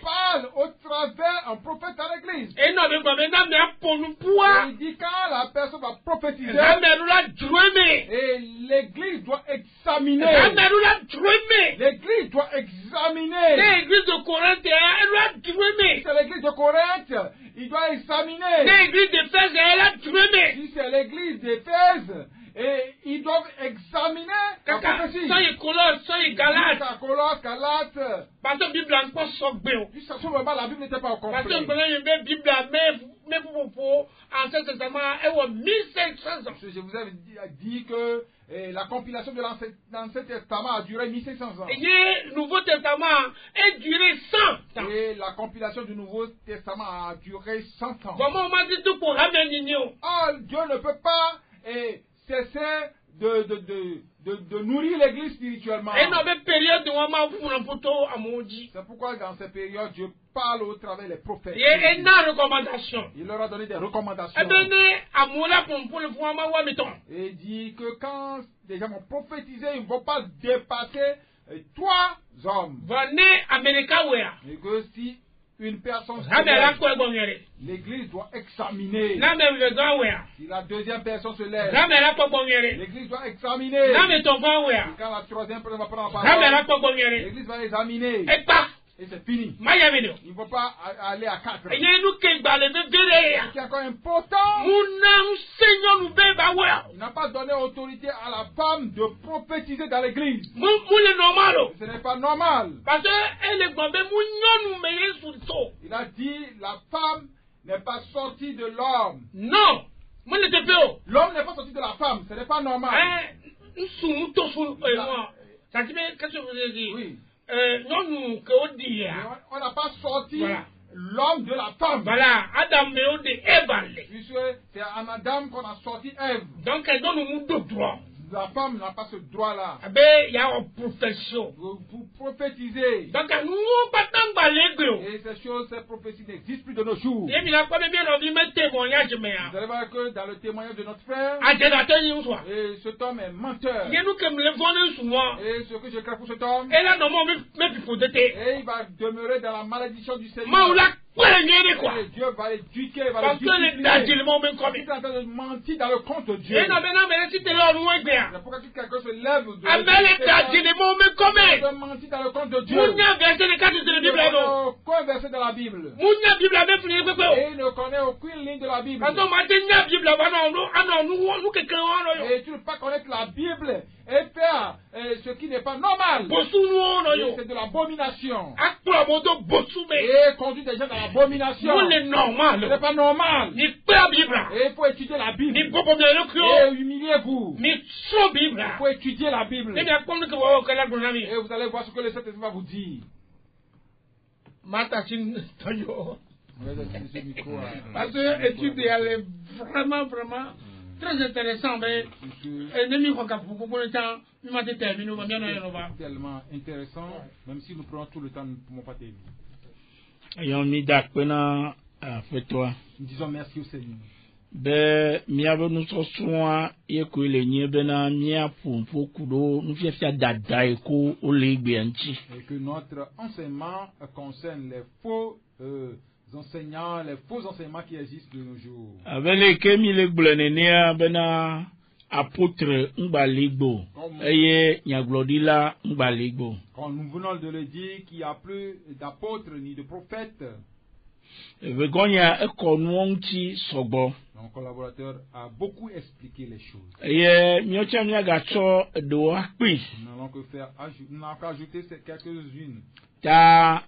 parle au travers un prophète à l'église. Et il dit quand la personne va prophétiser, et l'église doit examiner. L'église doit examiner. L'église de Corinthe, c'est l'église de Corinthe, il doit examiner. L'église d'Éphèse, si c'est l'église d'Éphèse, et ils doivent examiner la prophétie. Galates. Parce que jusqu'à ce moment, la Bible n'était pas au complet. Parce que je vous avais dit que la compilation de l'Ancien Testament a duré 1500 ans. Et le Nouveau Testament a duré 100 ans. Et la compilation du Nouveau Testament a duré 100 ans. Oh, Dieu ne peut pas cesser de nourrir l'église spirituellement. C'est pourquoi dans ces périodes, Dieu parle au travers des prophètes. Il leur a donné des recommandations. Et il dit que quand les gens vont prophétiser, ils ne vont pas dépasser 3 hommes. Et que si une personne se lève, l'église doit examiner. Si la deuxième personne se lève, l'église doit examiner. Et quand la troisième personne va prendre la parole, l'église va examiner. Et c'est fini. Il ne faut pas aller à 4. C'est encore important. Il n'a pas donné autorité à la femme de prophétiser dans l'église. Ce n'est pas normal. Il a dit la femme n'est pas sortie de l'homme. Non. L'homme n'est pas sorti de la femme. Ce n'est pas normal. Qu'est-ce que vous avez dit? Oui. On n'a pas sorti l'homme de la femme. Voilà, Adam et Eve. Puisque c'est en Adam qu'on a sorti Ève. Donc elle donne deux droits. La femme n'a pas ce droit-là. Il y a une profession. Vous prophétisez. Donc nous pas tant balègue. Et ces choses, ces prophéties n'existent plus de nos jours. Et bien pas bien envie mettre témoignage mais. Vous allez voir que dans le témoignage de notre frère. Et cet homme est menteur. Et nous comme le voler souvent. Et ce que je crains pour cet homme. Et là non et il va demeurer dans la malédiction du Seigneur. Et Dieu va l'éduquer, va l'éduquer. Il est en train de mentir dans le compte de Dieu. C'est pourquoi si quelqu'un se lève de mentir dans le compte de Dieu. Il ne connaît aucun verset de la Bible. Et il ne connaît aucune ligne de la Bible. Et tu ne peux pas connaître la Bible et faire ce qui n'est pas normal. C'est de l'abomination. Et conduire des gens dans l'abomination. Ce n'est pas normal. Et il faut étudier la Bible. Et humiliez-vous. Il faut étudier la Bible. Et vous allez voir ce que le Saint-Esprit va vous dire. Parce que l'étude elle est vraiment Très intéressant, mais tellement intéressant, même si nous prenons tout le temps, nous ne pouvons pas terminer. Nous disons merci au Seigneur. Be miabe nusɔsrɔ̃a ye koe le nye bena miaƒo ƒoku ɖo nufiafia dadae ko wole egbea ŋuti. Et que notre enseignement concerne les faux enseignants, les faux enseignements qui existent de nos jours. Avele ke mi le gblɔ nenea bena apôtre ŋgbaligbo eye nyagblɔɖila ŋgbaligbo. Quand nous venons de le dire qu'il n'y a plus d'apôtres ni de prophètes. Vegonya ekɔ nuwo ŋuti sɔgbɔ. Mon collaborateur a beaucoup expliqué les choses. Eye miotsia miagatsɔ eɖewo akpi. Nous n'allons qu'à ajouter quelques-unes. Ta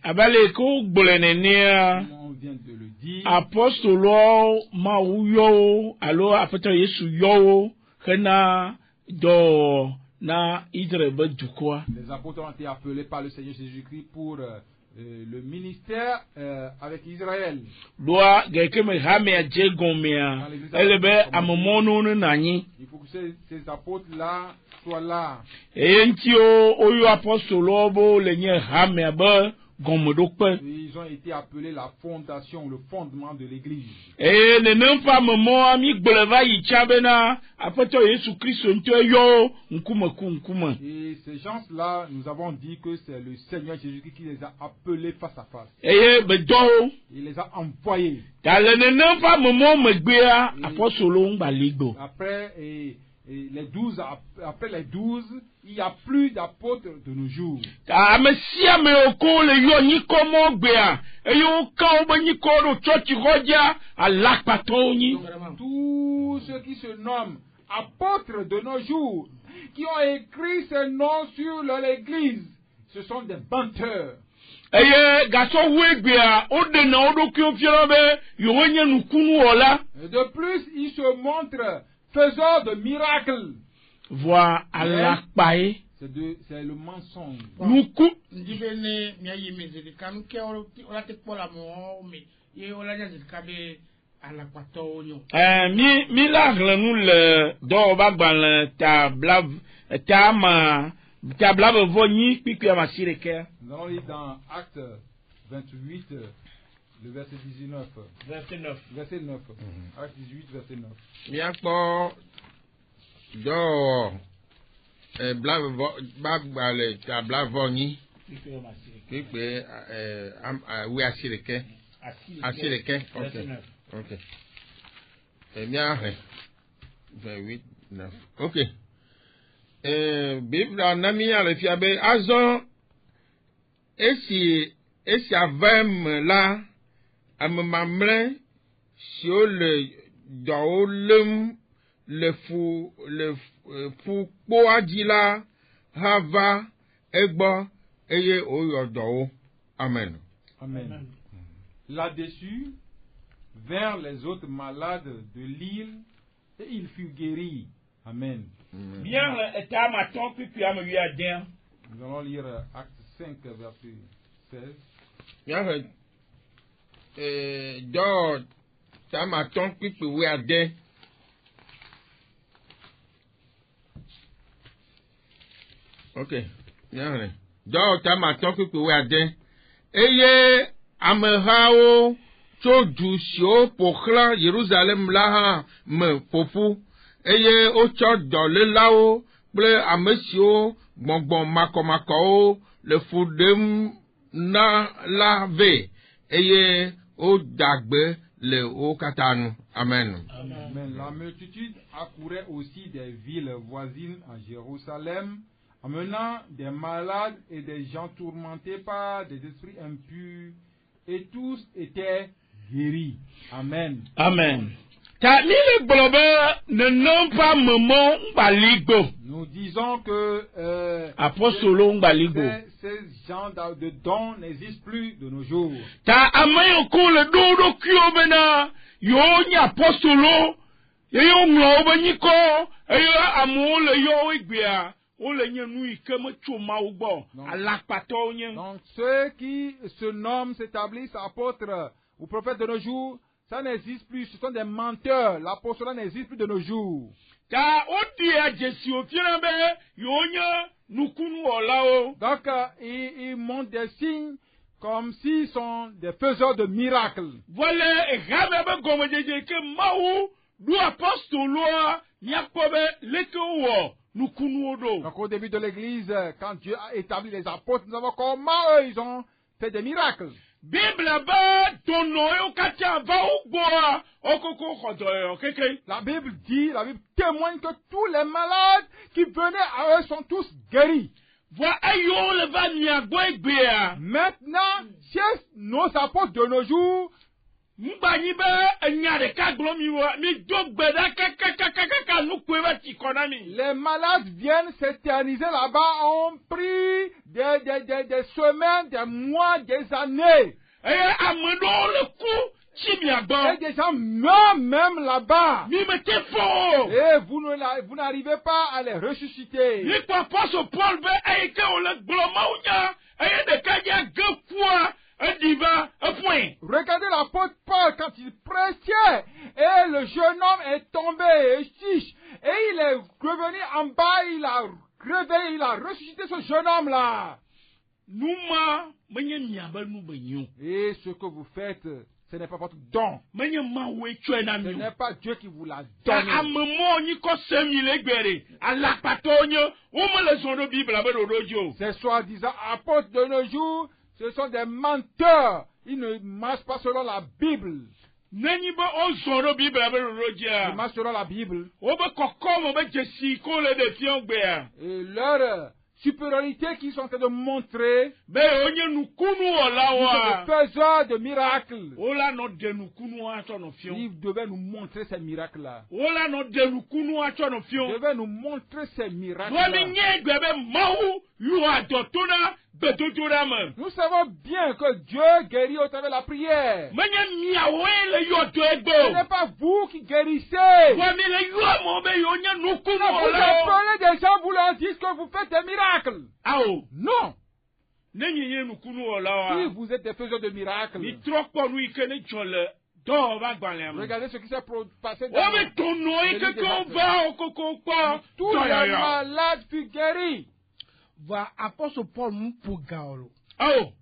abale ko gblɔ nenea. On vient de le dire. Apostolowo Mawu yɔwo alo Aƒetɔ Yesu yɔwo hena dɔ na Israel be dukɔa. Les apôtres ont été appelés par le Seigneur Jésus-Christ pour le ministère avec Israël. Doa gekeme hamea djegomea elebe amemonu nanyi. Il faut que ces apôtres là soient là. Entio oyo apostolo bo lenye hamea be gomedokpe. Ils ont été appelés la fondation, le fondement de l'église. Et ne même pas moment ami gbleva yichabena Aƒetɔ Yesu Kristo nto yo nkume. Et ces gens-là, nous avons dit que c'est le Seigneur Jésus-Christ qui les a appelés face à face. Et bedo il les a envoyés. Dans ne même pas moment megbea apostolo ngbaligbo. Après les 12, après les 12, il n'y a plus d'apôtres de nos jours. Tous ceux qui se nomment apôtres de nos jours, qui ont écrit ces noms sur l'église, ce sont des menteurs. Et de plus, ils se montrent faiseurs de miracles. Voix à l'akpae. C'est le mensonge. Mi lagle nous le dorbagbal tabla voni pique à ma sireke. Nous allons lire dans Acte 28, le verset 19. Verset 9. Verset 9. Acte 18, verset 9. Miakpo do bagbale tabla voni pique oui asireke. Asireke. Ok. Et bien, 28, 9. Ok. Bible nami ale fiabe azon esi avem la amamamle si o le dawolem le fu po adila hava egbo eye oyodo. Amen. Amen. Là-dessus, vers les autres malades de l'île, et il fut guéri. Amen. Bien, nous allons lire Acte 5, verset 16. Bien, donc, ça m'a tant que tu veux aider. Ok, bien, donc, ça m'a tant que tu veux aider. Eye, amehao, tso du siwo ƒoxlã Yerusalem la hã me ƒoƒu eye wotsɔ dɔlélawo kple ame siwo gbɔngbɔn makɔmakɔwo le fu ɖem na la vɛ eye woda gbe le wo katã nu. Amen. Amen. La multitude accourait aussi des villes voisines à Jérusalem, amenant des malades et des gens tourmentés par des esprits impurs, et tous étaient guéri. Amen. Amen. Nous disons que ces gens de dons n'existent plus de nos jours. Donc ceux qui se nomment, s'établissent apôtres ou prophètes de nos jours, Ça n'existe plus, ce sont des menteurs. L'apostolat n'existe plus de nos jours. Ta odi a Jésus au fianbe yonya nukunu olao. Donc, ils montrent des signes comme s'ils sont des faiseurs de miracles. Voilà, et ramebe gomejeje ke maou du apostoloa nyakobe lekewo nukunu odo. Donc, au début de l'église, quand Dieu a établi les apôtres, nous avons comment eux, ils ont fait des miracles. Bible ba tonoyo katia va ugboa okoko khodoyo keke. La Bible dit, la Bible témoigne que tous les malades qui venaient à eux sont tous guéris. Maintenant, chez nos apôtres de nos jours, les malades viennent s'éterniser là-bas, ont pris des semaines, des mois, des années. Et des gens meurent même là-bas. Et vous n'arrivez pas à les ressusciter. Regardez l'apôtre Paul quand il prêchait. Et le jeune homme est tombé. Et il est revenu en bas. Il a réveillé, il a ressuscité ce jeune homme-là. Et ce que vous faites, ce n'est pas votre don. Ce n'est pas Dieu qui vous l'a donné. Ces soi-disant apôtres de nos jours, ce sont des menteurs. Ils ne marchent pas selon la Bible. Ils marchent selon la Bible. Et leur supériorité qu'ils sont en train de montrer, ils sont des faiseurs de miracles. Ils devaient nous montrer ces miracles-là. Ils devaient nous montrer ces miracles-là. Nous savons bien que Dieu guérit au travers de la prière. Ce n'est pas vous qui guérissez. Vous appelez des gens, vous leur dites que vous faites des miracles. Non. Si vous êtes des faiseurs de miracles, regardez ce qui s'est passé dans tous les malades furent guéris. Apôtre Paul Moupogaolo. Oh,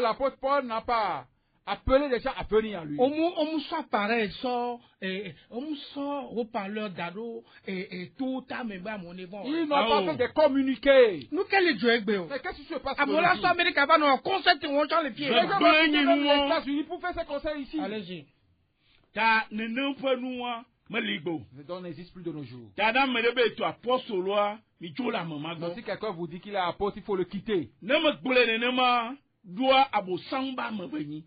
l'apôtre Paul n'a pas appelé les gens à venir à lui. On soit pareil, on sort haut-parleur d'ado et tout à même mon évent. Ils n'ont pas fait de communiquer. Nous, quel est Dieu? Mais qu'est-ce qui se passe? À mon instant, Amérique, avant, on concert, on change les pieds. Les États-Unis pour faire ces concerts ici. Allez-y. Le don n'existe plus de nos jours. Donc si quelqu'un vous dit qu'il est apôtre, il faut le quitter.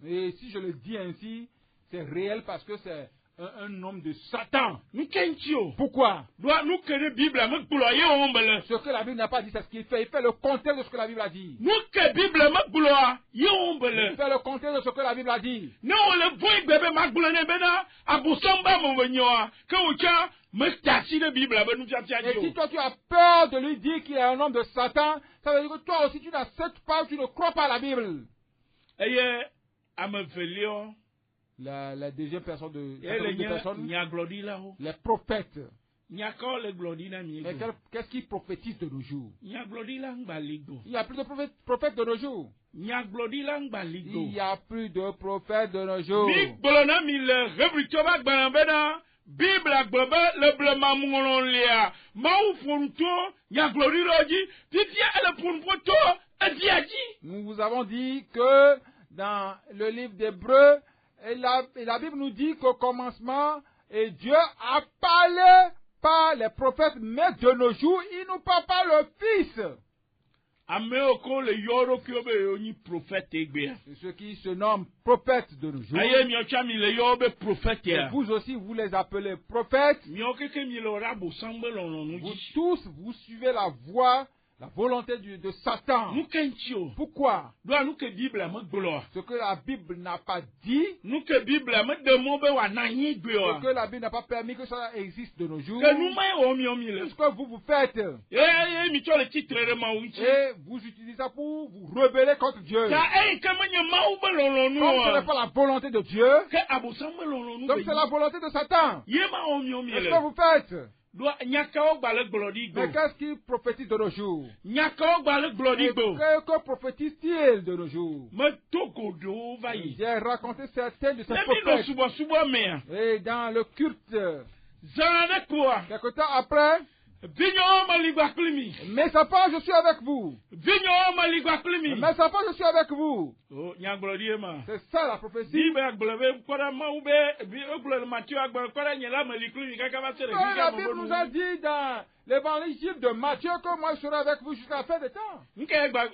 Et si je le dis ainsi, c'est réel parce que c'est un homme de Satan. Pourquoi? Ce que la Bible n'a pas dit, c'est ce qu'il fait. Il fait le contraire de ce que la Bible a dit. Il fait le contraire de ce que la Bible a dit. Et si toi tu as peur de lui dire qu'il est un homme de Satan, ça veut dire que toi aussi tu n'acceptes pas, tu ne crois pas à la Bible. La deuxième personne les prophètes. Mais qu'est-ce qu'ils prophétisent de nos jours? Il n'y a plus de prophètes de nos jours. Il n'y a plus de prophètes de nos jours. Nous vous avons dit que dans le livre d'Hébreux, et la Bible nous dit qu'au commencement, et Dieu a parlé par les prophètes, mais de nos jours, il nous parle par le Fils. C'est ceux qui se nomment prophètes de nos jours. Et vous aussi, vous les appelez prophètes. Vous tous, vous suivez la voie La volonté de Satan. Nous qu'un Pourquoi? doit nous que Bible me gloire. Ce que la Bible n'a pas dit. Nous que Bible me demande wa nani Ce gloire. que la Bible n'a pas permis que ça existe de nos jours. Que nous mai omi C'est le. ce que vous faites. Mi cho le titre de ma wichi. Et vous utilisez ça pour vous rebeller contre Dieu. Ya que me ma ou belolo nous. Comme ce n'est pas la volonté de Dieu. Que abosan belolo nous. Comme c'est la volonté de Satan. Yema omi C'est ce le. que vous faites. Doit nyaka o gbale glodi go. Mais qu'est-ce qu'il prophétise de nos jours? Nyaka o gbale glodi Et go. que prophétise-t-il de nos jours? Me togo do va yi. J'ai raconté certains de ces Même no prophètes. subo me. Et dans le culte, Zana quoi? quelque temps après, Vinyo maligwa klimi. mais ça pas, je suis avec vous. Vinyo maligwa klimi. Mais ça pas, je suis avec vous. Oh, nyaglodi ma. C'est ça la prophétie. Di be glove kwara ma ube bi glove Matthieu agba kwara nyela maliklimi kaka ba sere. La Bible nous a dit dans l'évangile de Matthieu que moi je serai avec vous jusqu'à la fin des temps. Nka Mais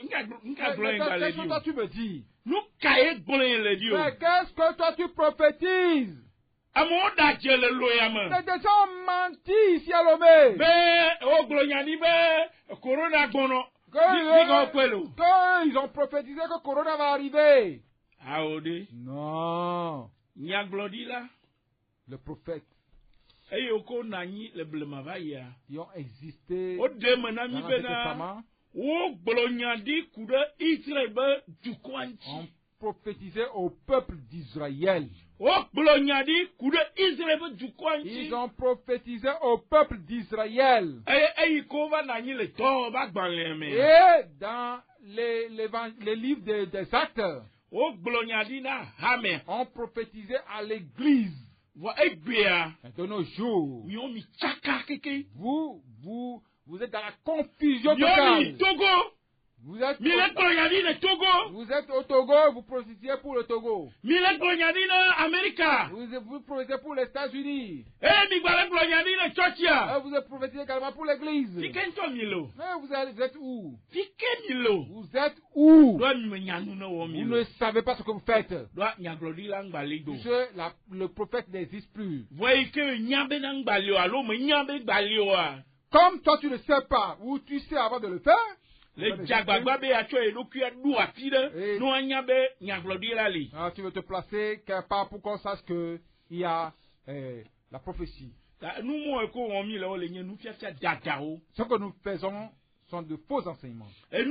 qu'est-ce que toi tu me dis? Nous kaye gbolin le dio. Mais qu'est-ce que toi tu prophétises? Amo da jele loyama. C'est des gens mentis ici à Lomé. Be o glonyani be corona gono. Qu'ils ont prophétisé que Corona va arriver. Aode. Non. Nyaglodi la. Le prophète. Eyoko nani le blemavaya. Qui ont existé. O de menami dans bena. O glonyandi kuda Israël be dukwanti. On prophétisé au peuple d'Israël. Ils ont prophétisé au peuple d'Israël. Et dans les livres des actes, on prophétisait à l'église. De nos jours, vous êtes dans la confusion totale. Vous êtes au Togo, vous prophétisez pour le Togo. Vous prophétisez pour les États-Unis. Vous prophétisez également pour l'Église. Mais vous êtes où? Vous êtes où? Vous ne savez pas ce que vous faites. Le prophète n'existe plus. Comme toi tu ne sais pas, ou tu sais avant de le faire. Tu veux te placer quelque part pour qu'on sache qu'il y a la prophétie. Ce que nous faisons sont de faux enseignements. Ce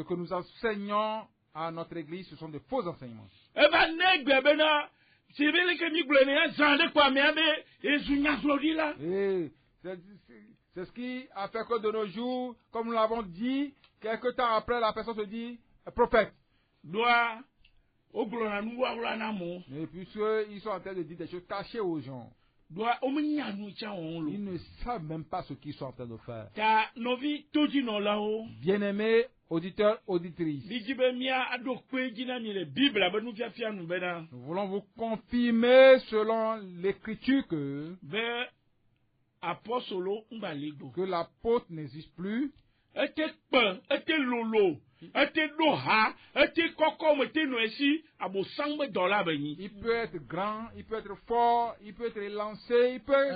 que nous enseignons à notre église, ce sont de faux enseignements. C'est ce qui a fait que de nos jours, comme nous l'avons dit, quelque temps après, la personne se dit prophète. Et puisque ils sont en train de dire des choses cachées aux gens. Ils ne savent même pas ce qu'ils sont en train de faire. Bien-aimés auditeurs, auditrices, nous voulons vous confirmer selon l'écriture que l'apôtre n'existe plus. Il peut être grand, il peut être fort, il peut être élancé, il peut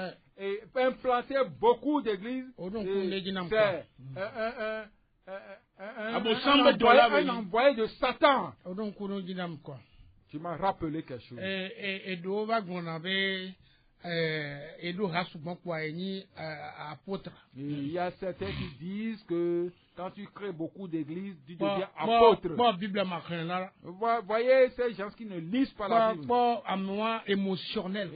implanter beaucoup d'églises. C'est un envoyé de Satan. Tu m'as rappelé quelque chose. Il y a certains qui disent que quand tu crées beaucoup d'églises, tu deviens apôtre. Vous voyez ces gens qui ne lisent pas la Bible. Émotionnel.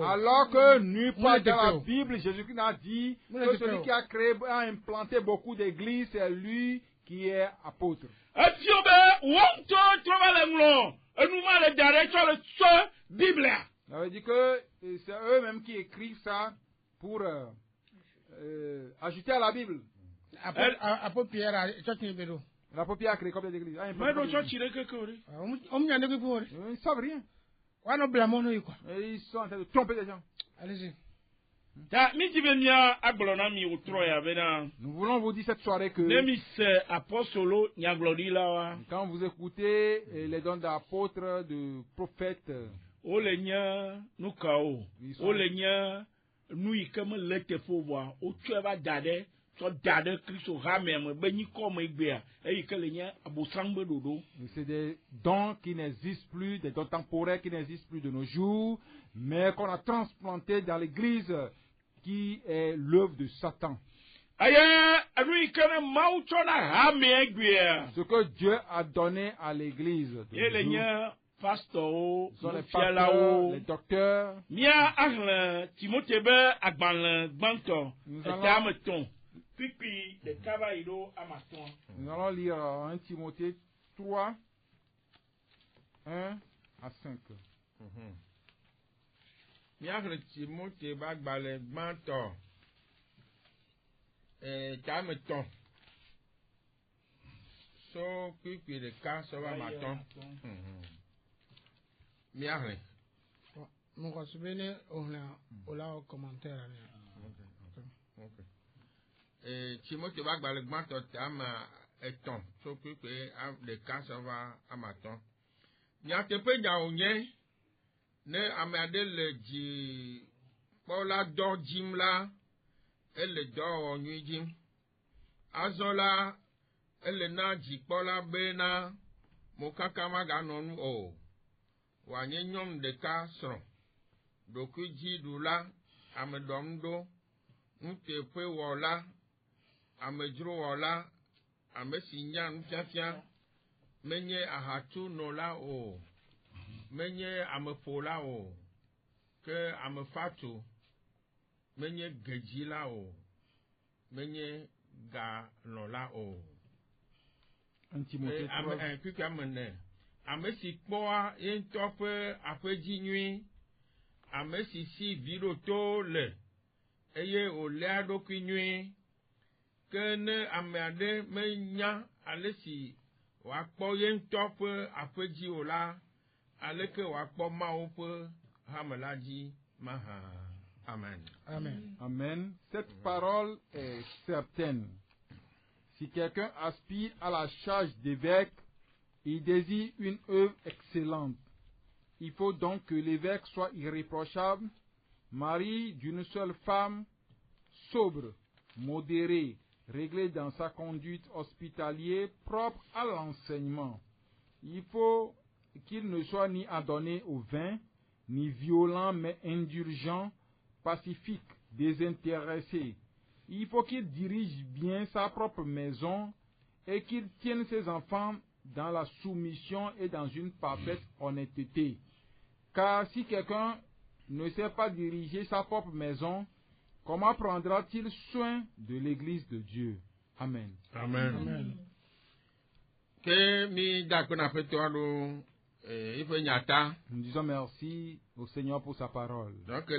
Alors que nulle part dans la Bible, Jésus-Christ a dit que celui qui a implanté beaucoup d'églises, c'est lui qui est apôtre. Ça veut dire que c'est eux-mêmes qui écrivent ça pour ajouter à la Bible. L'apôtre Pierre a créé combien d'églises? Ils ne savent rien. Et ils sont en train de tromper les gens. Allez-y. Ta mi ti be mia agbona mi utro ya bena. Nous voulons vous dire cette soirée que Nemi se apostolo nyaglori la wa. quand vous écoutez les dons d'apôtres, de prophètes, O le nya nukao. O le nya nu ikeme lete fowa. O twa dade, so dade Kristo ramem be ni comme egbe a. E ke le nya abosangbe dodo. c'est des dons qui n'existent plus, des dons temporaires qui n'existent plus de nos jours, mais qu'on a transplantés dans l'église qui est l'œuvre de Satan. Ce que Dieu a donné à l'église de sont les pasteurs, les docteurs. Nous allons lire 1 Timothée 3, 1 à 5. Miagle Timothée bagbale gbanto tameton so pipi de ka so ba maton miagle mon conseiller on a commentaire Timothée bagbale gbanto tama eton so pipi de ka so ba amaton nyate pe ja onye ne amade le dzi kpɔla dɔ dzim la ele dɔ wɔ nyui dzim azɔ la ele na dzikpɔla be na mo kaka maganɔ nu o wòanye nyɔnu ɖeka srɔ̃ ɖokui dzi ɖula ame ɖɔm ɖo ŋuteƒe wɔla amedzro wɔla ame si nya nufiafia menye ahatunɔla o. Menye ameƒola o, ke amefatu, menye gedzila o, menye galɔla o. Ame si kpɔa ye ŋutɔ ƒe aƒedzi nyui, ame si si viɖoto le, eye wòléa ɖokui nyui, ke ne ame aɖe menya ale si wòakpɔ ye ŋutɔ ƒe aƒedzi o la, aleke wakpɔ mawo ƒe hamela dzi maha. Amen. Amen. Amen. Cette parole est certaine. Si quelqu'un aspire à la charge d'évêque, il désire une œuvre excellente. Il faut donc que l'évêque soit irréprochable, mari d'une seule femme, sobre, modéré, réglé dans sa conduite hospitalière, propre à l'enseignement. Il faut qu'il ne soit ni adonné au vin, ni violent, mais indulgent, pacifique, désintéressé. Il faut qu'il dirige bien sa propre maison et qu'il tienne ses enfants dans la soumission et dans une parfaite honnêteté. Car si quelqu'un ne sait pas diriger sa propre maison, comment prendra-t-il soin de l'église de Dieu? Amen. Amen. Amen. Que mi dakona petoro nous disons merci au Seigneur pour sa parole. Donc,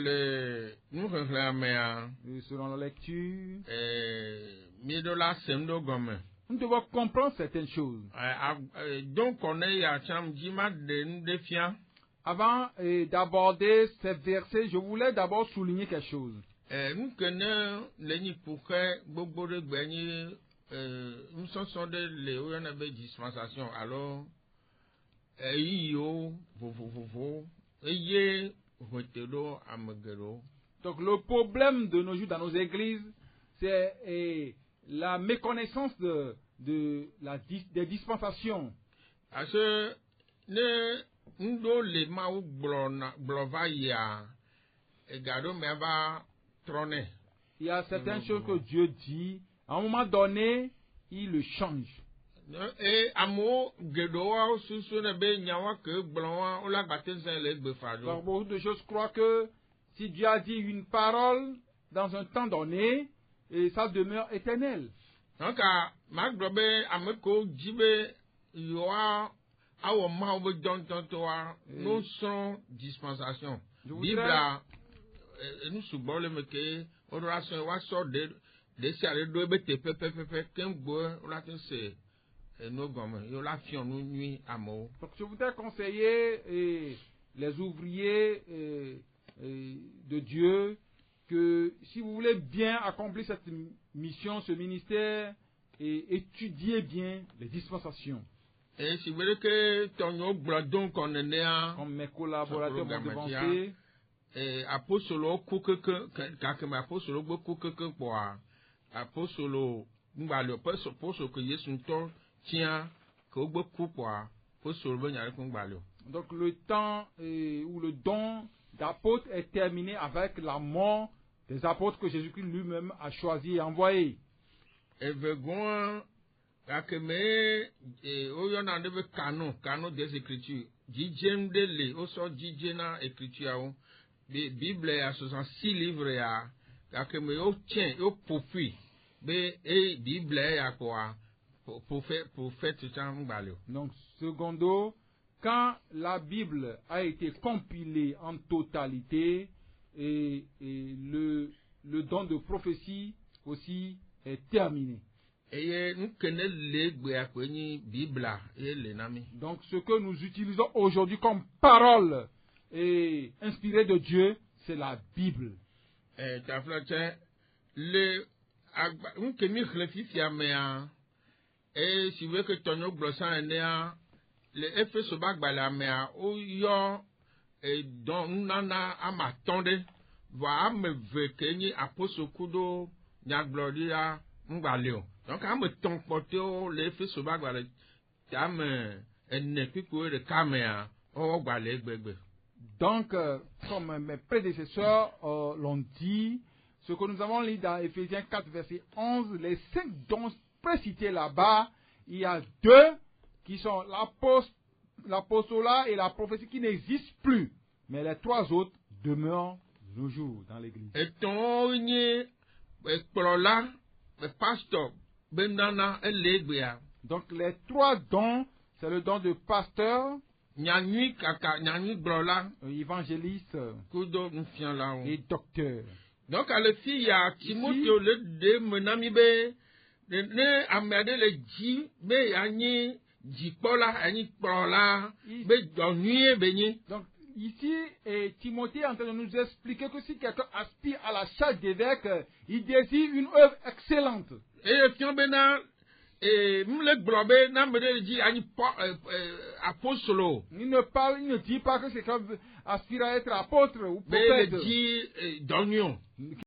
selon la lecture, nous devons comprendre certaines choses. Donc, avant d'aborder ces versets, je voulais d'abord souligner quelque chose. Alors, donc le problème de nos jours dans nos églises, c'est la méconnaissance des dispensations. Il y a certaines choses que Dieu dit, à un moment donné, il le change. Et amo gedoa susu ne be nyawa ke gblonwa o la gbatense le gbefa do. Beaucoup de choses croient que si Dieu a dit une parole dans un temps donné, et ça demeure éternel. Donc ma globe ameko jibe yoa awo ma o don tontoa no son dispensation. Bibla nous subon le meke oration wa so de si ale do be te pepepepe kembo o la tense. Donc je voudrais conseiller les ouvriers de Dieu qu'ils si vous voulez bien accomplir cette mission, ce ministère, et étudiez bien les dispensations. Et si vous voulez que ton bradon qu'on est né comme mes collaborateurs m'ont devancé, apostolo kuke apostolo kuke pour apostolo ngbalio apostolo que Yesu ton tient que beaucoup pour apostolo ben ngbalio. Donc le temps où le don d'apôtre est terminé avec la mort des apôtres que Jésus-Christ lui-même a choisi et envoyé. Et vegon akeme oyona de canon des écritures dijem de le oso dijena écriture Bible a 66 livres ya akeme yo tient yo poursuit be Bible ya quoi pour faire tout ça ngbalio. Donc secondo, quand la Bible a été compilée en totalité et le don de prophétie aussi est terminé. Donc ce que nous utilisons aujourd'hui comme parole et inspirée de Dieu, c'est la Bible. Et si vous voulez que ton glossin est né, le effet se bat par la mer, où yon et donc nana à m'attendre, va me veiller à poser kudo, n'a gloria, m'balio. Donc à me tomber l'effet se bat par la dame, elle n'est plus que le caméra, oh balé bébé. Donc, comme mes prédécesseurs l'ont dit, ce que nous avons lu dans Éphésiens 4, verset 11, les 5 dons précités là-bas, il y a 2 qui sont l'apostolat et la prophétie qui n'existent plus. Mais les 3 autres demeurent toujours dans l'église. Et ton pasteur, donc les 3 dons, c'est le don de pasteur, évangéliste et docteur. Donc à la fille, il y a Timothée le de Menamibe, ne amène le ji, mais yani jipola, yani prola, mais d'ennui béni. Donc ici, Timothée est en train de nous expliquer que si quelqu'un aspire à la charge d'évêque, il désire une œuvre excellente. Et si on bénit, le globé n'a pas dit apostolo. Il ne dit pas que c'est comme aspire à être apôtre ou prophète. Mais il dit d'oignon.